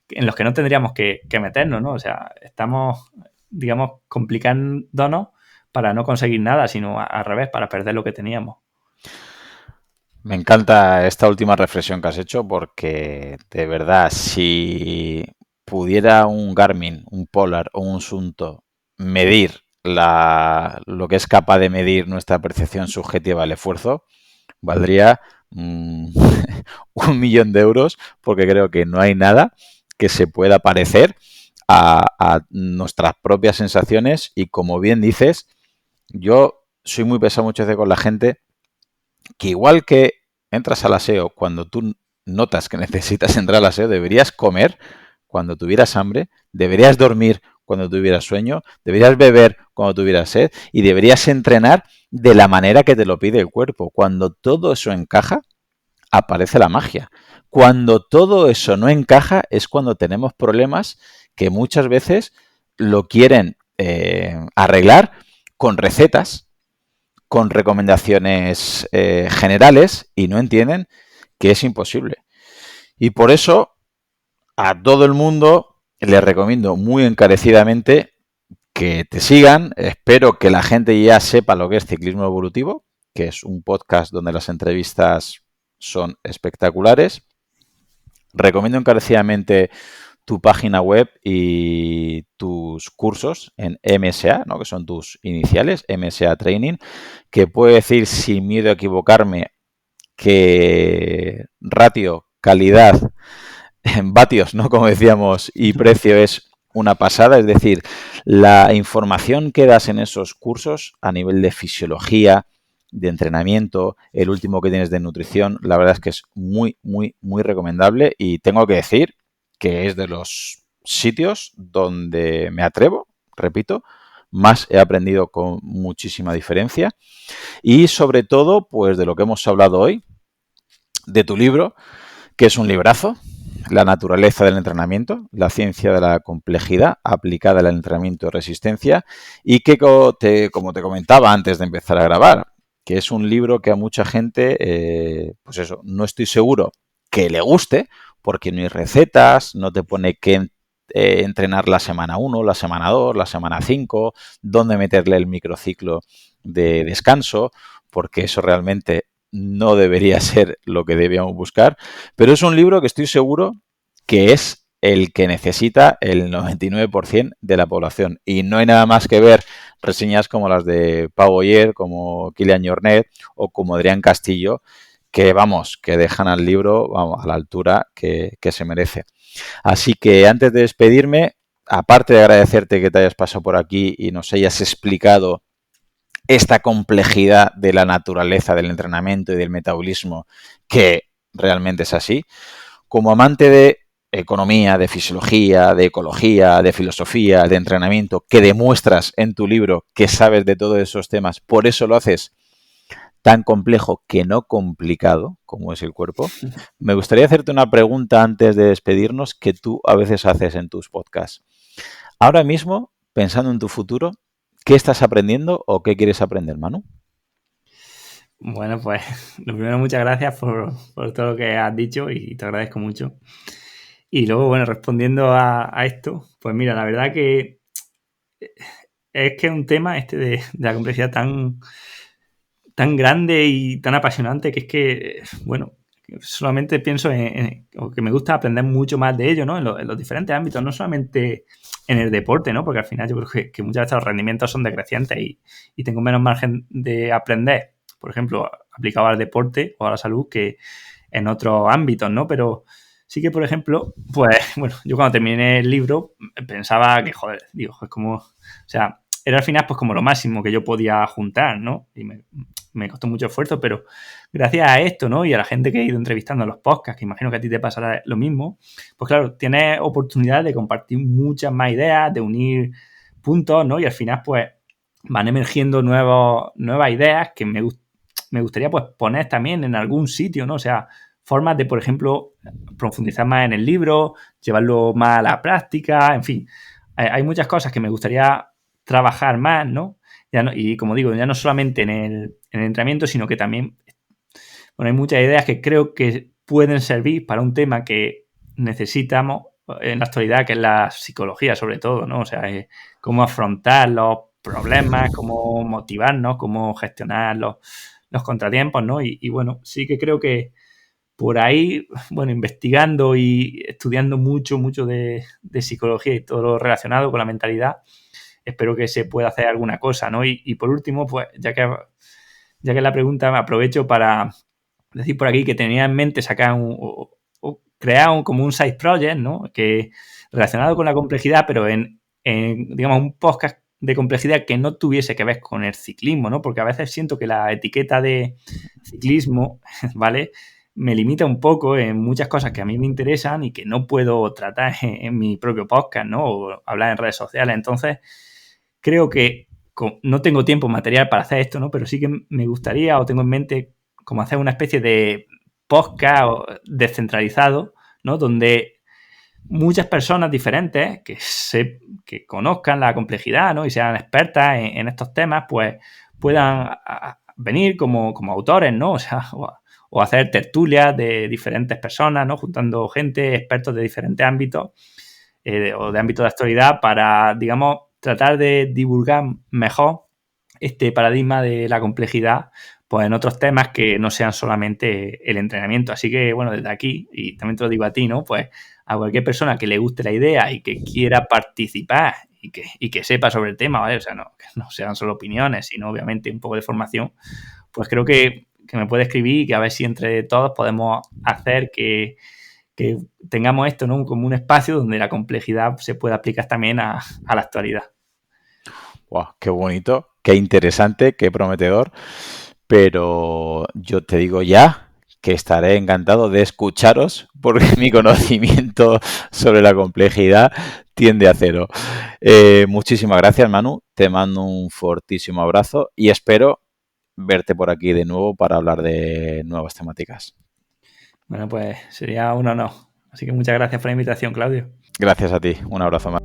en los que no tendríamos que meternos, ¿no? O sea, estamos, digamos, complicándonos para no conseguir nada, sino al revés, para perder lo que teníamos. Me encanta esta última reflexión que has hecho porque, de verdad, si pudiera un Garmin, un Polar o un Sunto medir lo que es capaz de medir nuestra percepción subjetiva del esfuerzo, valdría 1.000.000 de euros, porque creo que no hay nada que se pueda parecer a nuestras propias sensaciones. Y como bien dices, yo soy muy pesado muchas veces con la gente que, igual que entras al aseo cuando tú notas que necesitas entrar al aseo, deberías comer cuando tuvieras hambre, deberías dormir cuando tuvieras sueño, deberías beber cuando tuvieras sed y deberías entrenar de la manera que te lo pide el cuerpo. Cuando todo eso encaja, aparece la magia. Cuando todo eso no encaja es cuando tenemos problemas que muchas veces lo quieren arreglar con recetas, con recomendaciones generales, y no entienden que es imposible. Y por eso a todo el mundo les recomiendo muy encarecidamente que te sigan. Espero que la gente ya sepa lo que es Ciclismo Evolutivo, que es un podcast donde las entrevistas son espectaculares. Recomiendo encarecidamente tu página web y tus cursos en MSA, ¿no? Que son tus iniciales, MSA Training, que puedo decir sin miedo a equivocarme que ratio, calidad, en vatios, ¿no? Como decíamos, y precio es una pasada. Es decir, la información que das en esos cursos a nivel de fisiología, de entrenamiento, el último que tienes de nutrición, la verdad es que es muy, muy, muy recomendable, y tengo que decir que es de los sitios donde me atrevo, repito, más he aprendido con muchísima diferencia. Y sobre todo, pues de lo que hemos hablado hoy, de tu libro, que es un librazo, La naturaleza del entrenamiento, la ciencia de la complejidad aplicada al entrenamiento de resistencia, y que, como te comentaba antes de empezar a grabar, que es un libro que a mucha gente, pues eso, no estoy seguro que le guste, porque no hay recetas, no te pone qué entrenar la semana 1, la semana 2, la semana 5, dónde meterle el microciclo de descanso, porque eso realmente no debería ser lo que debíamos buscar. Pero es un libro que estoy seguro que es el que necesita el 99% de la población. Y no hay nada más que ver reseñas como las de Pau Oyer, como Kilian Jornet o como Adrián Castillo, que que dejan al libro, a la altura que se merece. Así que antes de despedirme, aparte de agradecerte que te hayas pasado por aquí y nos hayas explicado esta complejidad de la naturaleza del entrenamiento y del metabolismo, que realmente es así, como amante de economía, de fisiología, de ecología, de filosofía, de entrenamiento, que demuestras en tu libro que sabes de todos esos temas, por eso lo haces tan complejo que no complicado como es el cuerpo, me gustaría hacerte una pregunta antes de despedirnos que tú a veces haces en tus podcasts. Ahora mismo, pensando en tu futuro, ¿qué estás aprendiendo o qué quieres aprender, Manu? Bueno, pues lo primero, muchas gracias por todo lo que has dicho y te agradezco mucho. Y luego, bueno, respondiendo a esto, pues mira, la verdad que es que es un tema este de la complejidad tan grande y tan apasionante que es que, bueno, solamente pienso o que me gusta aprender mucho más de ello, ¿no? En los diferentes ámbitos, no solamente en el deporte, ¿no? Porque al final yo creo que muchas veces los rendimientos son decrecientes y tengo menos margen de aprender, por ejemplo, aplicado al deporte o a la salud que en otros ámbitos, ¿no? Pero sí que, por ejemplo, pues, bueno, yo cuando terminé el libro pensaba que, joder, digo, es como, o sea, era al final pues como lo máximo que yo podía juntar, ¿no? Y me costó mucho esfuerzo, pero gracias a esto, ¿no? Y a la gente que he ido entrevistando en los podcasts, que imagino que a ti te pasará lo mismo, pues claro, tienes oportunidad de compartir muchas más ideas, de unir puntos, ¿no? Y al final, pues, van emergiendo nuevas ideas que me gustaría, pues, poner también en algún sitio, ¿no? O sea, formas de, por ejemplo, profundizar más en el libro, llevarlo más a la práctica, en fin. Hay muchas cosas que me gustaría trabajar más, ¿no? Y como digo, ya no solamente en el entrenamiento, sino que también, bueno, hay muchas ideas que creo que pueden servir para un tema que necesitamos en la actualidad, que es la psicología sobre todo, ¿no? O sea, cómo afrontar los problemas, cómo motivarnos, cómo gestionar los contratiempos, ¿no? Y bueno, sí que creo que por ahí, bueno, investigando y estudiando mucho de psicología y todo lo relacionado con la mentalidad, espero que se pueda hacer alguna cosa, ¿no? Y por último, pues, ya que la pregunta me aprovecho para decir por aquí que tenía en mente sacar o crear como un side project, ¿no? Que relacionado con la complejidad, pero digamos, un podcast de complejidad que no tuviese que ver con el ciclismo, ¿no? Porque a veces siento que la etiqueta de ciclismo, ¿vale? Me limita un poco en muchas cosas que a mí me interesan y que no puedo tratar en mi propio podcast, ¿no? O hablar en redes sociales. Entonces, creo que no tengo tiempo material para hacer esto, ¿no? Pero sí que me gustaría o tengo en mente como hacer una especie de podcast descentralizado, ¿no? Donde muchas personas diferentes que conozcan la complejidad, ¿no? Y sean expertas en estos temas, pues puedan venir como autores, ¿no? O sea, o hacer tertulias de diferentes personas, ¿no? Juntando gente, expertos de diferentes ámbitos o de ámbitos de actualidad para, digamos, tratar de divulgar mejor este paradigma de la complejidad pues en otros temas que no sean solamente el entrenamiento. Así que, bueno, desde aquí, y también te lo digo a ti, ¿no? Pues a cualquier persona que le guste la idea y que quiera participar y que sepa sobre el tema, ¿vale? O sea, que no sean solo opiniones, sino obviamente un poco de formación, pues creo que me puede escribir y que a ver si entre todos podemos hacer que tengamos esto, ¿no? Como un espacio donde la complejidad se pueda aplicar también a la actualidad. Wow, qué bonito, qué interesante, qué prometedor. Pero yo te digo ya que estaré encantado de escucharos porque mi conocimiento sobre la complejidad tiende a cero. Muchísimas gracias, Manu. Te mando un fortísimo abrazo y espero verte por aquí de nuevo para hablar de nuevas temáticas. Bueno, pues sería un honor. Así que muchas gracias por la invitación, Claudio. Gracias a ti. Un abrazo más.